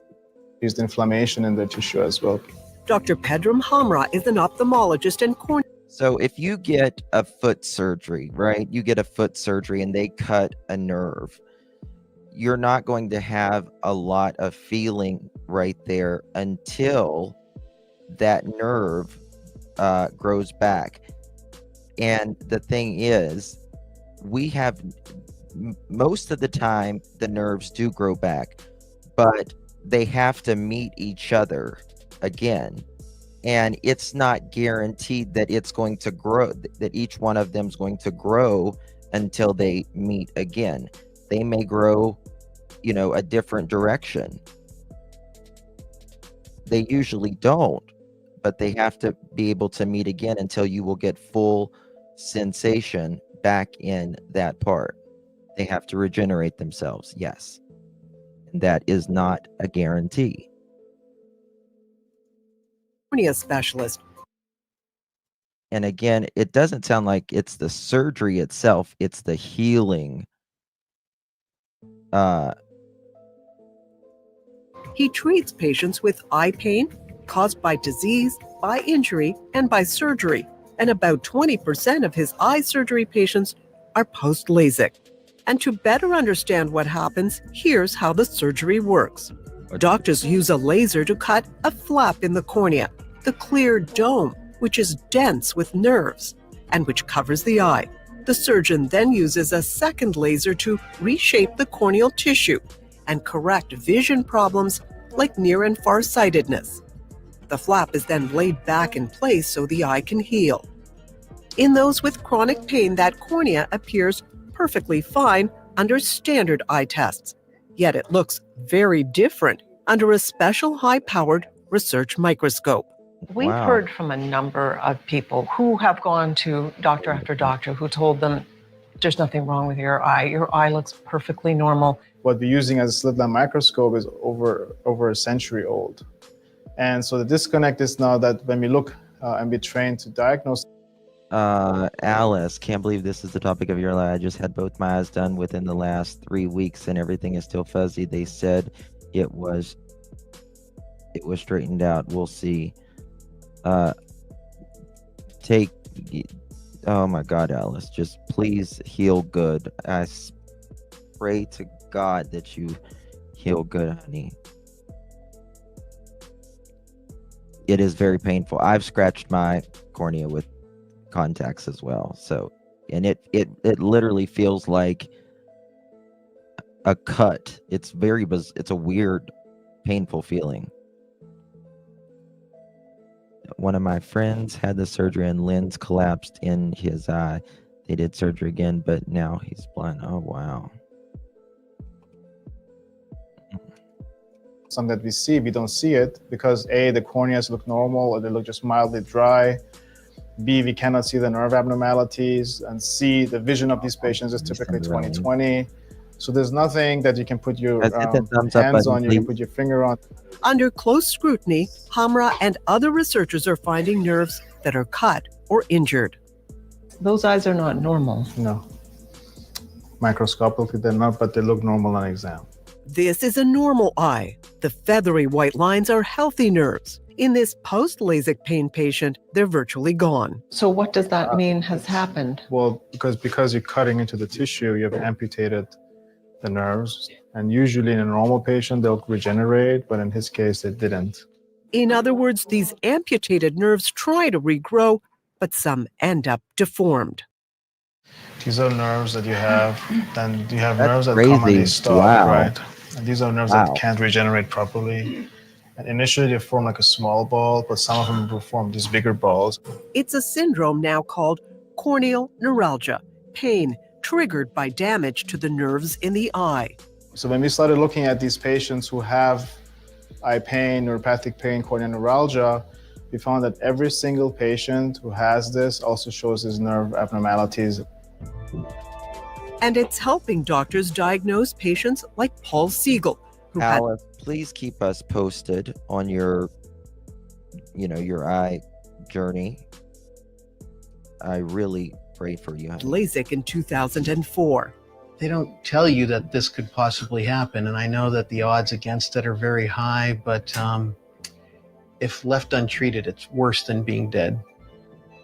Inflammation in the tissue as well. Dr. Pedram Hamra is an ophthalmologist and cornea. So if you get a foot surgery, right? You get a foot surgery and they cut a nerve. You're not going to have a lot of feeling right there until that nerve grows back. And the thing is, we have most of the time the nerves do grow back, but they have to meet each other again. And it's not guaranteed that it's going to grow, that each one of them is going to grow until they meet again. They may grow, a different direction. They usually don't, but they have to be able to meet again until you will get full sensation back in that part. They have to regenerate themselves, yes. And that is not a guarantee. Cornea specialist. And again, it doesn't sound like it's the surgery itself, it's the healing. He treats patients with eye pain caused by disease, by injury, and by surgery. And about 20% of his eye surgery patients are post-LASIK. And to better understand what happens, here's how the surgery works. Doctors use a laser to cut a flap in the cornea, the clear dome, which is dense with nerves and which covers the eye. The surgeon then uses a second laser to reshape the corneal tissue and correct vision problems like near and far-sightedness. The flap is then laid back in place so the eye can heal. In those with chronic pain, that cornea appears perfectly fine under standard eye tests, yet it looks very different under a special high-powered research microscope. We've heard from a number of people who have gone to doctor after doctor who told them there's nothing wrong with your eye. Your eye looks perfectly normal. What we're using as a slit lamp microscope is over a century old. And so the disconnect is now that when we look and be trained to diagnose. Alice, can't believe this is the topic of your life. I just had both my eyes done within the last 3 weeks and everything is still fuzzy. They said it was straightened out. We'll see. Oh my God, Alice, just please heal good. I pray to God that you heal good, honey. It is very painful. I've scratched my cornea with contacts as well. So, and it literally feels like a cut. It's a weird, painful feeling. One of my friends had the surgery and lens collapsed in his eye. They did surgery again, but now he's blind. Oh, wow. Something that we see, we don't see it because A, the corneas look normal or they look just mildly dry. B, we cannot see the nerve abnormalities. And C, the vision of these patients is typically 20/20. So there's nothing that you can put your hands on, you can put your finger on. Under close scrutiny, Hamra and other researchers are finding nerves that are cut or injured. Those eyes are not normal. No. Microscopically, they're not, but they look normal on exam. This is a normal eye. The feathery white lines are healthy nerves. In this post-LASIK pain patient, they're virtually gone. So what does that mean has happened? Well, because you're cutting into the tissue, you have amputated the nerves. And usually in a normal patient, they'll regenerate, but in his case, it didn't. In other words, these amputated nerves try to regrow, but some end up deformed. These are nerves that you have, then you have nerves that crazy. commonly stop, Wow. right? And these are nerves that can't regenerate properly. And initially they form like a small ball, but some of them will form these bigger balls. It's a syndrome now called corneal neuralgia, pain triggered by damage to the nerves in the eye. So when we started looking at these patients who have eye pain, neuropathic pain, corneal neuralgia, we found that every single patient who has this also shows these nerve abnormalities. And it's helping doctors diagnose patients like Paul Siegel, who Alice, please keep us posted on your eye journey. I really pray for you. had LASIK in 2004. They don't tell you that this could possibly happen, and I know that the odds against it are very high, but if left untreated, it's worse than being dead.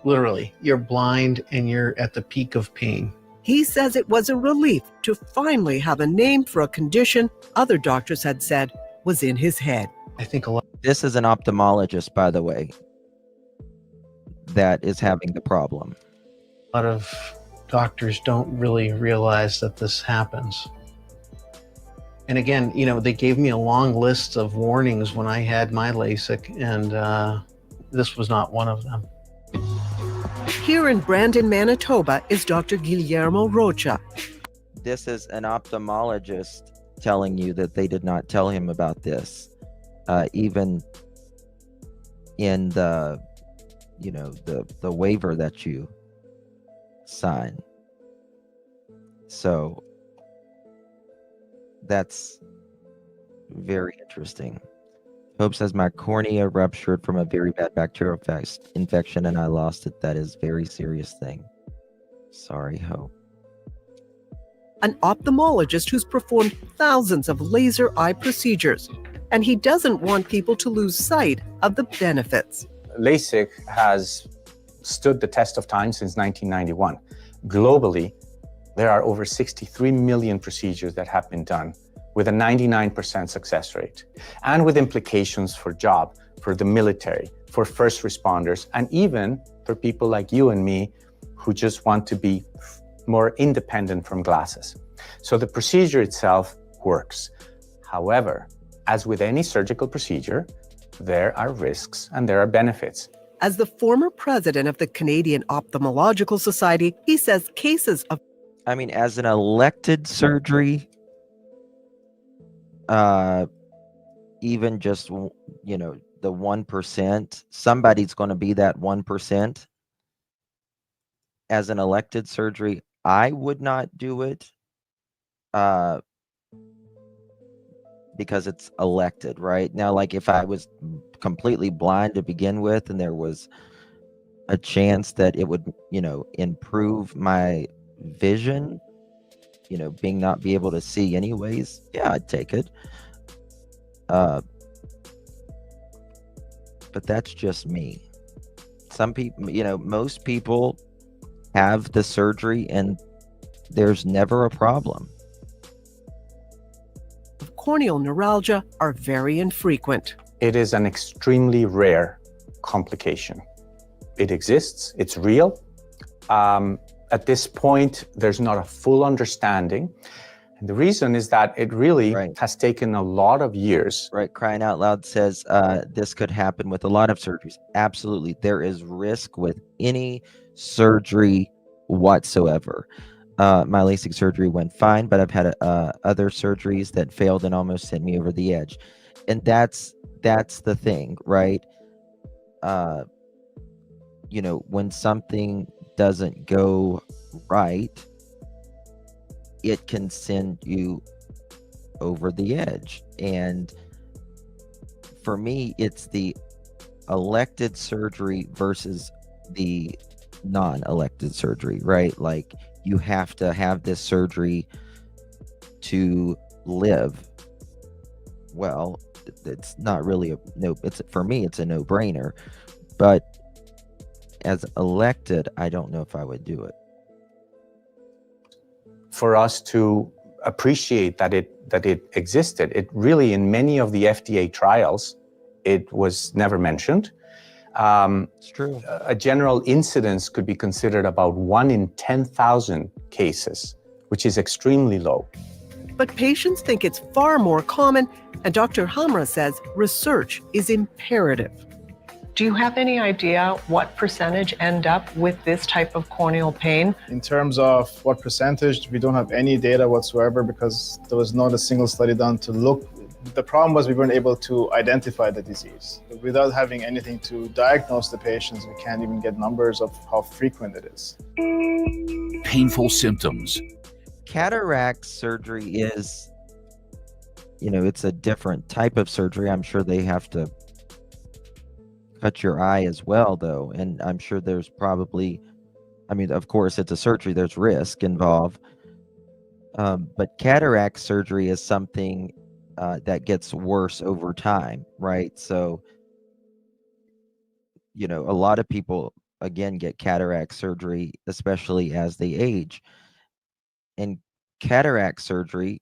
Literally, you're blind and you're at the peak of pain. He says it was a relief to finally have a name for a condition other doctors had said was in his head. I think a lot. This is an ophthalmologist, by the way, that is having the problem. A lot of doctors don't really realize that this happens. And again, you know, they gave me a long list of warnings when I had my LASIK, and this was not one of them. Here in Brandon, Manitoba, is Dr. Guillermo Rocha. This is an ophthalmologist telling you that they did not tell him about this, even in the, you know, the waiver that you sign. So that's very interesting. Hope says my cornea ruptured from a very bad bacterial infection and I lost it. That is a very serious thing. Sorry, Hope. An ophthalmologist who's performed thousands of laser eye procedures, and he doesn't want people to lose sight of the benefits. LASIK has stood the test of time since 1991. Globally, there are over 63 million procedures that have been done with a 99% success rate, and with implications for job, for the military, for first responders, and even for people like you and me who just want to be more independent from glasses. So the procedure itself works. However, as with any surgical procedure, there are risks and there are benefits. As the former president of the Canadian Ophthalmological Society, he says cases of... I mean, as an elected surgery, even just, you know, the 1%, somebody's going to be that 1%. As an elected surgery, I would not do it because it's elected, right? Now, like if I was completely blind to begin with and there was a chance that it would, you know, improve my vision, you know, not be able to see anyways, yeah, I'd take it. But that's just me. Some people, you know, most people have the surgery and there's never a problem. Corneal neuralgia are very infrequent. It is an extremely rare complication. It exists, it's real. At this point, there's not a full understanding. And the reason is that it really has taken a lot of years. Right, Crying Out Loud says this could happen with a lot of surgeries. Absolutely, there is risk with any surgery whatsoever. My LASIK surgery went fine, but I've had other surgeries that failed and almost sent me over the edge. And that's the thing, right? You know, when something doesn't go right, it can send you over the edge. And for me, it's the elected surgery versus the non-elected surgery, right? Like, you have to have this surgery to live. Well, it's not really for me, it's a no-brainer. But as elected, I don't know if I would do it. For us to appreciate that it existed, it really, in many of the FDA trials, it was never mentioned. It's true. A general incidence could be considered about 1 in 10,000 cases, which is extremely low. But patients think it's far more common, and Dr. Hamra says research is imperative. Do you have any idea what percentage end up with this type of corneal pain? In terms of what percentage, we don't have any data whatsoever because there was not a single study done to look. The problem was we weren't able to identify the disease. Without having anything to diagnose the patients, we can't even get numbers of how frequent it is. Painful symptoms. Cataract surgery is, you know, it's a different type of surgery. I'm sure they have to cut your eye as well, though. And I'm sure there's probably, I mean, of course, it's a surgery, there's risk involved. But cataract surgery is something that gets worse over time, right? So, you know, a lot of people, again, get cataract surgery, especially as they age. And cataract surgery,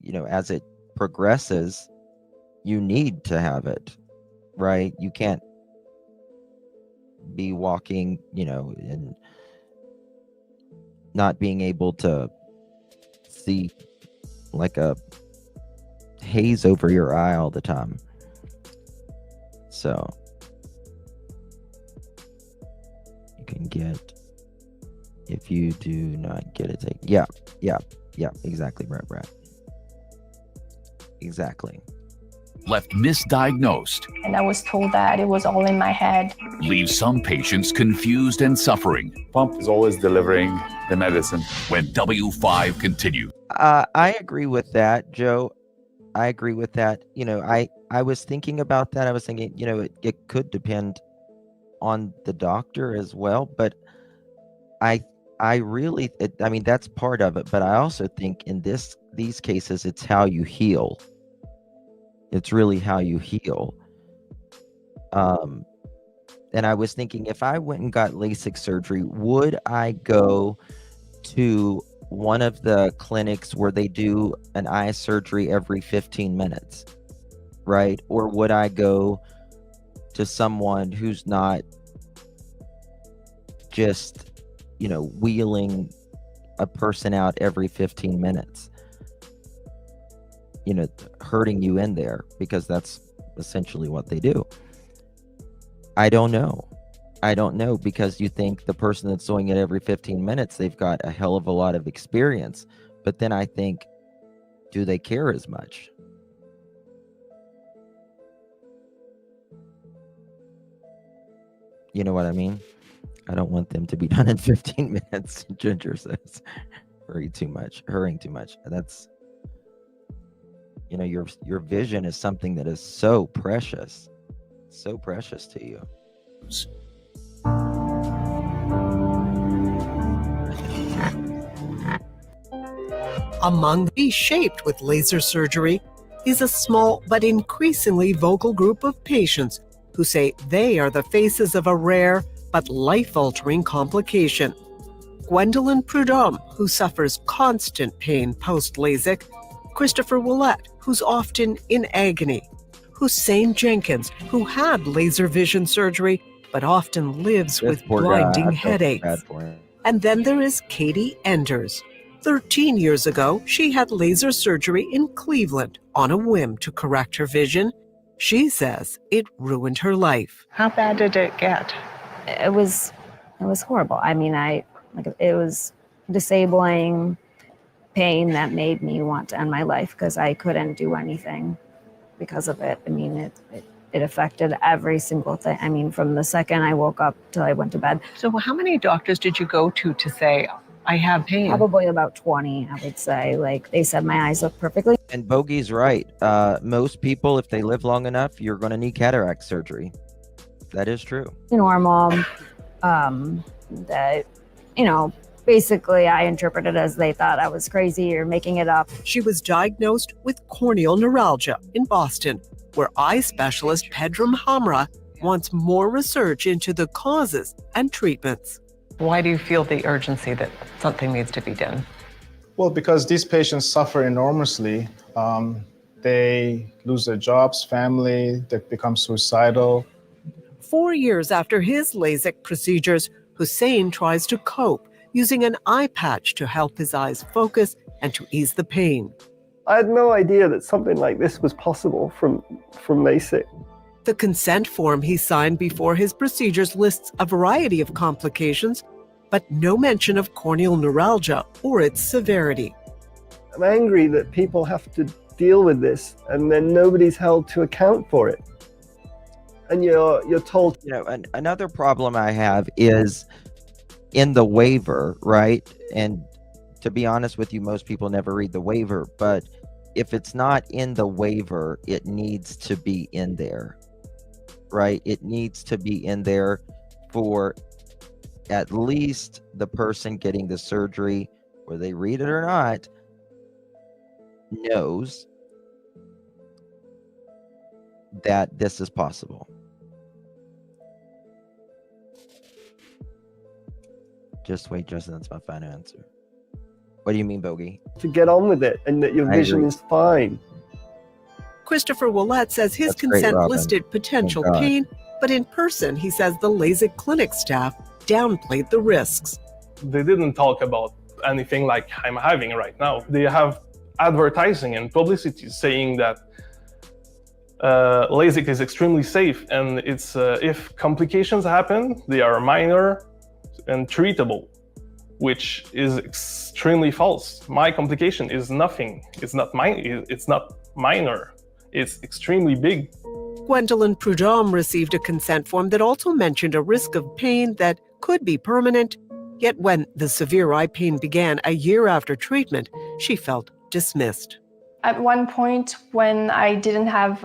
you know, as it progresses, you need to have it, right? You can't be walking, you know, in not being able to see like a haze over your eye all the time. So you can get, if you do not get it, yeah, exactly, Brett. Exactly. Left misdiagnosed. And I was told that it was all in my head. Leaves some patients confused and suffering. Pump is always delivering the medicine. When W5 continues. I agree with that, Joe. I agree with that. You know, I was thinking about that. I was thinking, you know, it could depend on the doctor as well, but I really, I mean, that's part of it. But I also think in these cases, it's how you heal. It's really how you heal. And I was thinking, if I went and got LASIK surgery, would I go to one of the clinics where they do an eye surgery every 15 minutes, right? Or would I go to someone who's not just, you know, wheeling a person out every 15 minutes? You know, hurting you in there, because that's essentially what they do. I don't know, because you think the person that's doing it every 15 minutes, they've got a hell of a lot of experience. But then I think, do they care as much? You know what I mean? I don't want them to be done in 15 minutes, Ginger says. Hurrying too much. That's, you know, your vision is something that is so precious to you. Among these shaped with laser surgery is a small but increasingly vocal group of patients who say they are the faces of a rare but life-altering complication. Gwendolyn Prudhomme, who suffers constant pain post-LASIK, Christopher Willett, who's often in agony, Hussein Jenkins, who had laser vision surgery but often lives with blinding headaches. And then there is Katie Enders. 13 years ago, she had laser surgery in Cleveland on a whim to correct her vision. She says it ruined her life. How bad did it get? It was horrible. I mean, it was disabling pain that made me want to end my life because I couldn't do anything because of it. I mean, it affected every single thing. I mean, from the second I woke up till I went to bed. So how many doctors did you go to say, I have pain? Probably about 20, I would say. Like, they said my eyes look perfectly. And Bogey's right. Most people, if they live long enough, you're going to need cataract surgery. That is true. Normal. That, you know, basically I interpreted as they thought I was crazy or making it up. She was diagnosed with corneal neuralgia in Boston, where eye specialist Pedram Hamra wants more research into the causes and treatments. Why do you feel the urgency that something needs to be done? Well, because these patients suffer enormously. They lose their jobs, family, they become suicidal. 4 years after his LASIK procedures, Hussein tries to cope using an eye patch to help his eyes focus and to ease the pain. I had no idea that something like this was possible from LASIK. The consent form he signed before his procedures lists a variety of complications, but no mention of corneal neuralgia or its severity. I'm angry that people have to deal with this and then nobody's held to account for it. And you're told... You know, another problem I have is in the waiver, right? And to be honest with you, most people never read the waiver, but if it's not in the waiver, it needs to be in there, right? It needs to be in there for at least the person getting the surgery, whether they read it or not, knows that this is possible. Just wait, Justin, that's my final answer. What do you mean, Bogey? To get on with it and that your vision is fine. Christopher Willett says his consent listed potential pain, but in person, he says the LASIK clinic staff downplayed the risks. They didn't talk about anything like I'm having right now. They have advertising and publicity saying that LASIK is extremely safe, and it's if complications happen, they are minor and treatable, which is extremely false. My complication is nothing. It's not minor. It's extremely big. Gwendolyn Prudhomme received a consent form that also mentioned a risk of pain that could be permanent. Yet when the severe eye pain began a year after treatment, she felt dismissed. At one point, when I didn't have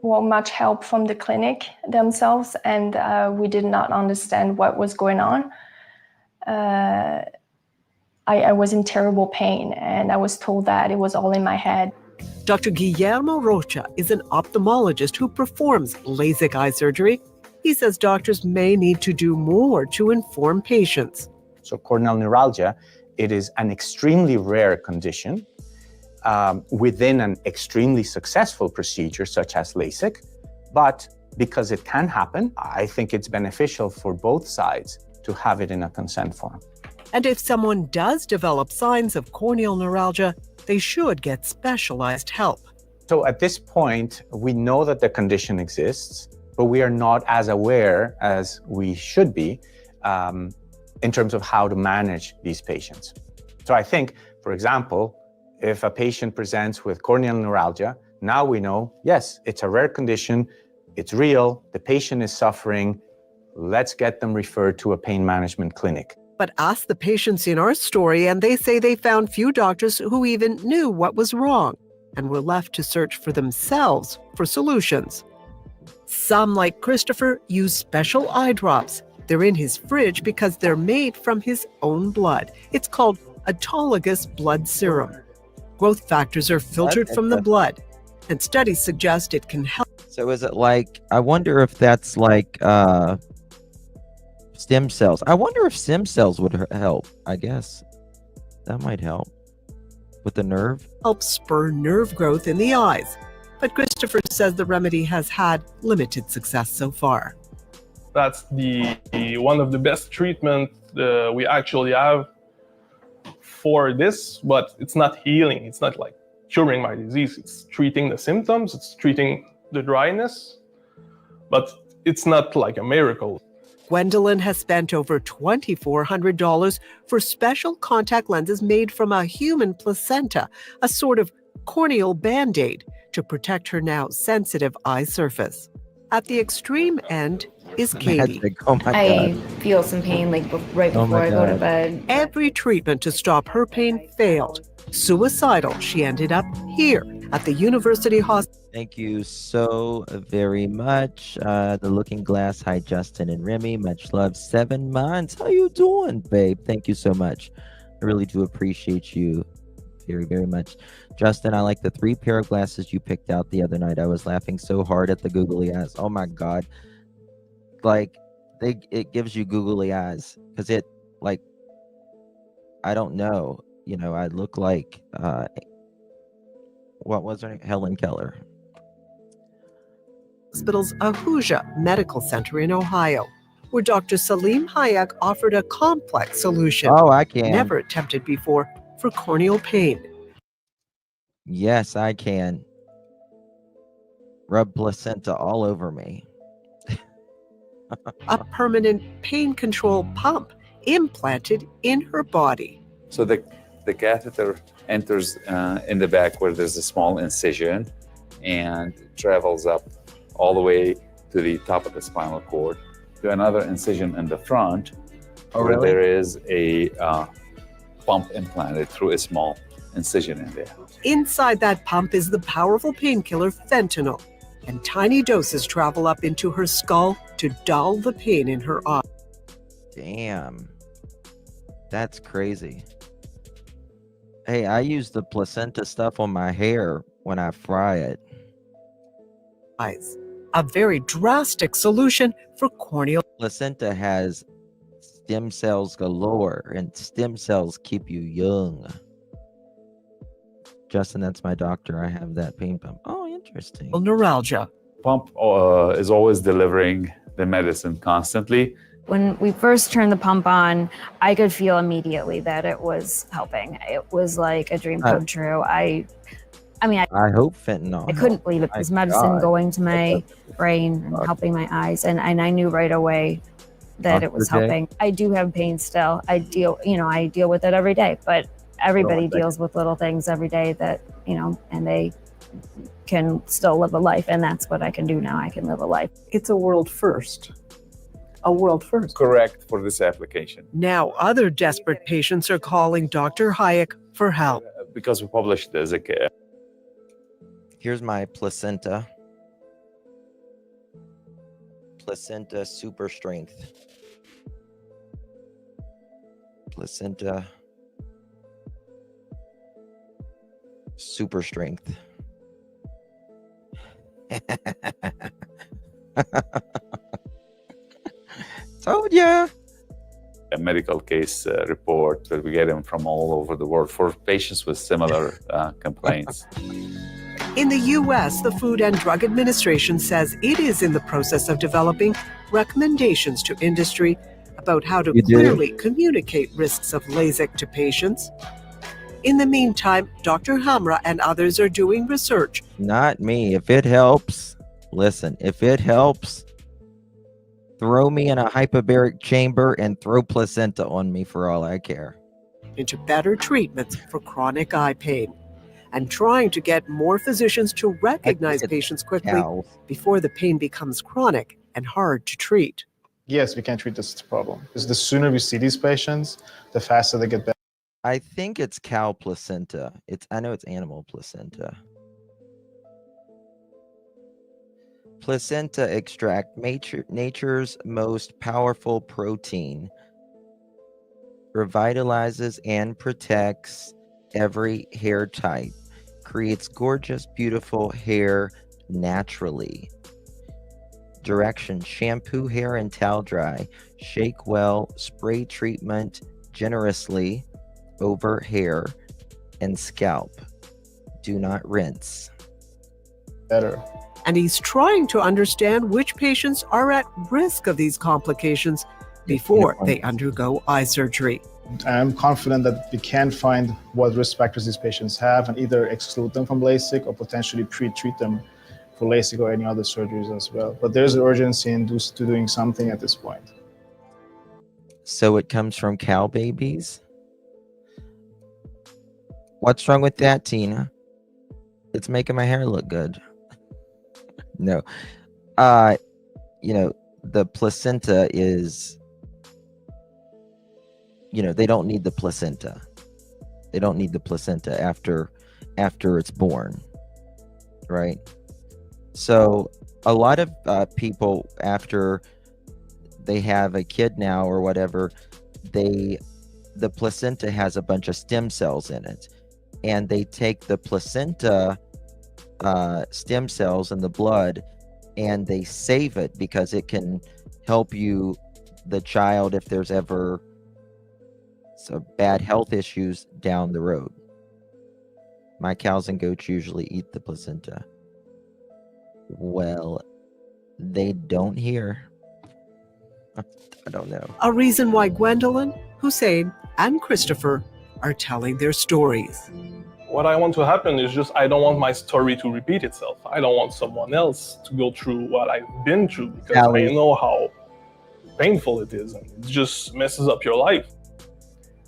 much help from the clinic themselves, and we did not understand what was going on, I was in terrible pain, and I was told that it was all in my head. Dr. Guillermo Rocha is an ophthalmologist who performs LASIK eye surgery. He says doctors may need to do more to inform patients. So corneal neuralgia, it is an extremely rare condition within an extremely successful procedure such as LASIK. But because it can happen, I think it's beneficial for both sides to have it in a consent form. And if someone does develop signs of corneal neuralgia, they should get specialized help. So at this point, we know that the condition exists, but we are not as aware as we should be in terms of how to manage these patients. So I think, for example, if a patient presents with corneal neuralgia, now we know, yes, it's a rare condition, it's real, the patient is suffering, let's get them referred to a pain management clinic. But ask the patients in our story, and they say they found few doctors who even knew what was wrong and were left to search for themselves for solutions. Some, like Christopher, use special eye drops. They're in his fridge because they're made from his own blood. It's called autologous blood serum. Growth factors are filtered from the blood, and studies suggest it can help. So is it like, I wonder if that's like stem cells. I wonder if stem cells would help. I guess that might help with the nerve. Help spur nerve growth in the eyes. But Christopher says the remedy has had limited success so far. That's the one of the best treatment we actually have for this, but it's not healing. It's not like curing my disease. It's treating the symptoms. It's treating the dryness, but it's not like a miracle. Gwendolyn has spent over $2,400 for special contact lenses made from a human placenta, a sort of corneal Band-Aid to protect her now sensitive eye surface. At the extreme end is Katie. Oh my I God. feel some pain like right before I go to bed. Every treatment to stop her pain failed. Suicidal, she ended up here at the University Hospital. Thank you so very much. The Looking Glass. Hi, Justin and Remy. Much love. 7 months. How you doing, babe? Thank you so much. I really do appreciate you very, very much. Justin, I like the 3 pair of glasses you picked out the other night. I was laughing so hard at the googly eyes. Oh my God. Like, it gives you googly eyes because it, like, I don't know. You know, I look like, what was her name? Helen Keller. Hospital's Ahuja Medical Center in Ohio, where Dr. Salim Hayek offered a complex solution. Oh, I can. Never attempted before for corneal pain. Yes, I can. Rub placenta all over me. A permanent pain control pump implanted in her body. So the catheter enters in the back where there's a small incision and travels up all the way to the top of the spinal cord to another incision in the front where there is a pump implanted through a small incision in there. Inside that pump is the powerful painkiller fentanyl, and tiny doses travel up into her skull to dull the pain in her eye. Damn. That's crazy. Hey, I use the placenta stuff on my hair when I fry it. Eyes. A very drastic solution for corneal. Placenta has stem cells galore, and stem cells keep you young. Justin, that's my doctor. I have that pain pump. Oh, interesting. Neuralgia. Pump is always delivering the medicine constantly, When we first turned the pump on, I could feel immediately that it was helping. It was like a dream come true. I hope fentanyl. I couldn't believe it. It was medicine going to my brain and helping my eyes, and I knew right away that it was helping. I do have pain still. I deal with it every day, but everybody deals with little things every day that, and they can still live a life, and that's what I can do now. I can live a life. It's a world first. A world first. Correct for this application. Now other desperate patients are calling Dr. Hayek for help. Because we published this. Here's my placenta. Placenta super strength. Placenta super strength. Told ya. A medical case report that we get them from all over the world for patients with similar complaints. In the U.S., the Food and Drug Administration says it is in the process of developing recommendations to industry about how to clearly communicate risks of LASIK to patients. In the meantime, Dr. Hamra and others are doing research. Not me. If it helps, listen, if it helps, throw me in a hyperbaric chamber and throw placenta on me for all I care. Into better treatments for chronic eye pain, and trying to get more physicians to recognize patients quickly before the pain becomes chronic and hard to treat. Yes, we can treat this problem. Because the sooner we see these patients, the faster they get better. I think it's cow placenta. I know it's animal placenta. Placenta extract, nature's most powerful protein, revitalizes and protects every hair type, creates gorgeous, beautiful hair naturally. Direction: shampoo hair and towel dry, shake well, spray treatment generously over hair and scalp. Do not rinse. Better. And he's trying to understand which patients are at risk of these complications before they undergo eye surgery. I'm confident that we can find what risk factors these patients have and either exclude them from LASIK or potentially pre-treat them for LASIK or any other surgeries as well. But there's an urgency in doing something at this point. So it comes from cow babies? What's wrong with that, Tina? It's making my hair look good. No. The placenta is, they don't need the placenta. They don't need the placenta after it's born, right? So a lot of people, after they have a kid now or whatever, the placenta has a bunch of stem cells in it, and they take the placenta stem cells in the blood and they save it because it can help the child, if there's ever some bad health issues down the road. My cows and goats usually eat the placenta. Well, they don't here. I don't know. A reason why Gwendolyn, Hussein, and Christopher are telling their stories. What I want to happen is just, I don't want my story to repeat itself. I don't want someone else to go through what I've been through, because I know how painful it is, and it just messes up your life.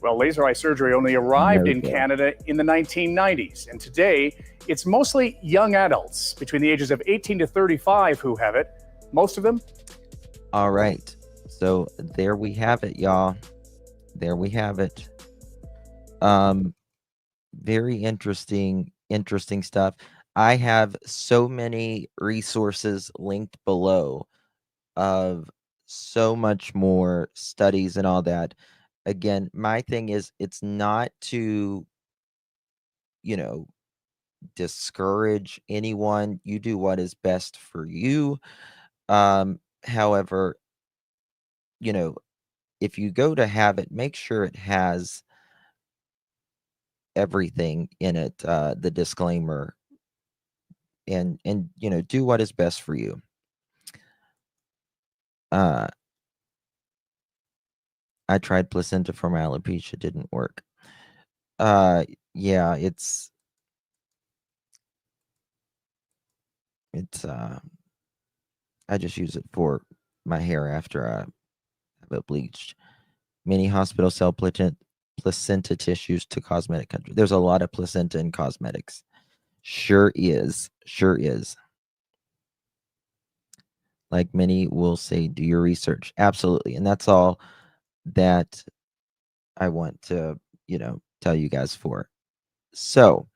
Well, laser eye surgery only arrived in Canada in the 1990s, and today it's mostly young adults between the ages of 18 to 35 who have it, most of them. All right, so there we have it, y'all. There we have it. Very interesting stuff. I have so many resources linked below of so much more studies and all that. Again, my thing is, it's not to, discourage anyone. You do what is best for you. However, if you go to have it, make sure it has everything in it, the disclaimer, and do what is best for you. I tried placenta for my alopecia, didn't work. Yeah, it's I just use it for my hair after I have it bleached. Many hospitals sell placenta tissues to cosmetic country. There's a lot of placenta in cosmetics. Sure is. Sure is. Like many will say, do your research. Absolutely. And that's all that I want to, tell you guys for. So,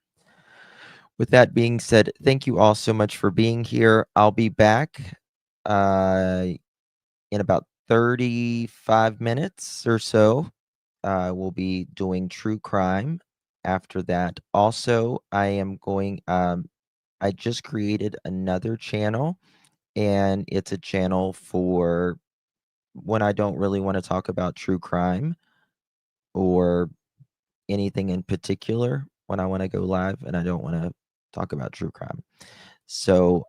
with that being said, thank you all so much for being here. I'll be back in about 35 minutes or so. We'll be doing true crime after that. Also, I am going, I just created another channel, and it's a channel for when I don't really want to talk about true crime or anything in particular, when I want to go live and I don't want to talk about true crime. So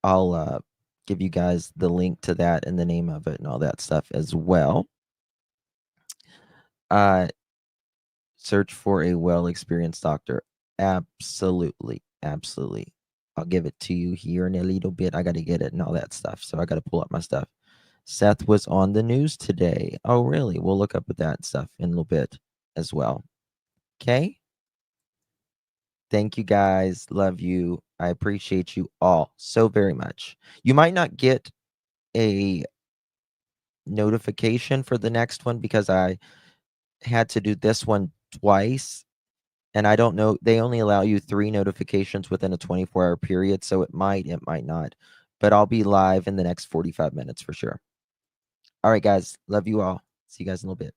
I'll give you guys the link to that and the name of it and all that stuff as well. Search for a well-experienced doctor. Absolutely. Absolutely. I'll give it to you here in a little bit. I got to get it and all that stuff. So I got to pull up my stuff. Seth was on the news today. Oh, really? We'll look up at that stuff in a little bit as well. Okay. Thank you guys. Love you. I appreciate you all so very much. You might not get a notification for the next one because I had to do this one twice. And I don't know, they only allow you 3 notifications within a 24-hour period. So it might not. But I'll be live in the next 45 minutes for sure. All right, guys. Love you all. See you guys in a little bit.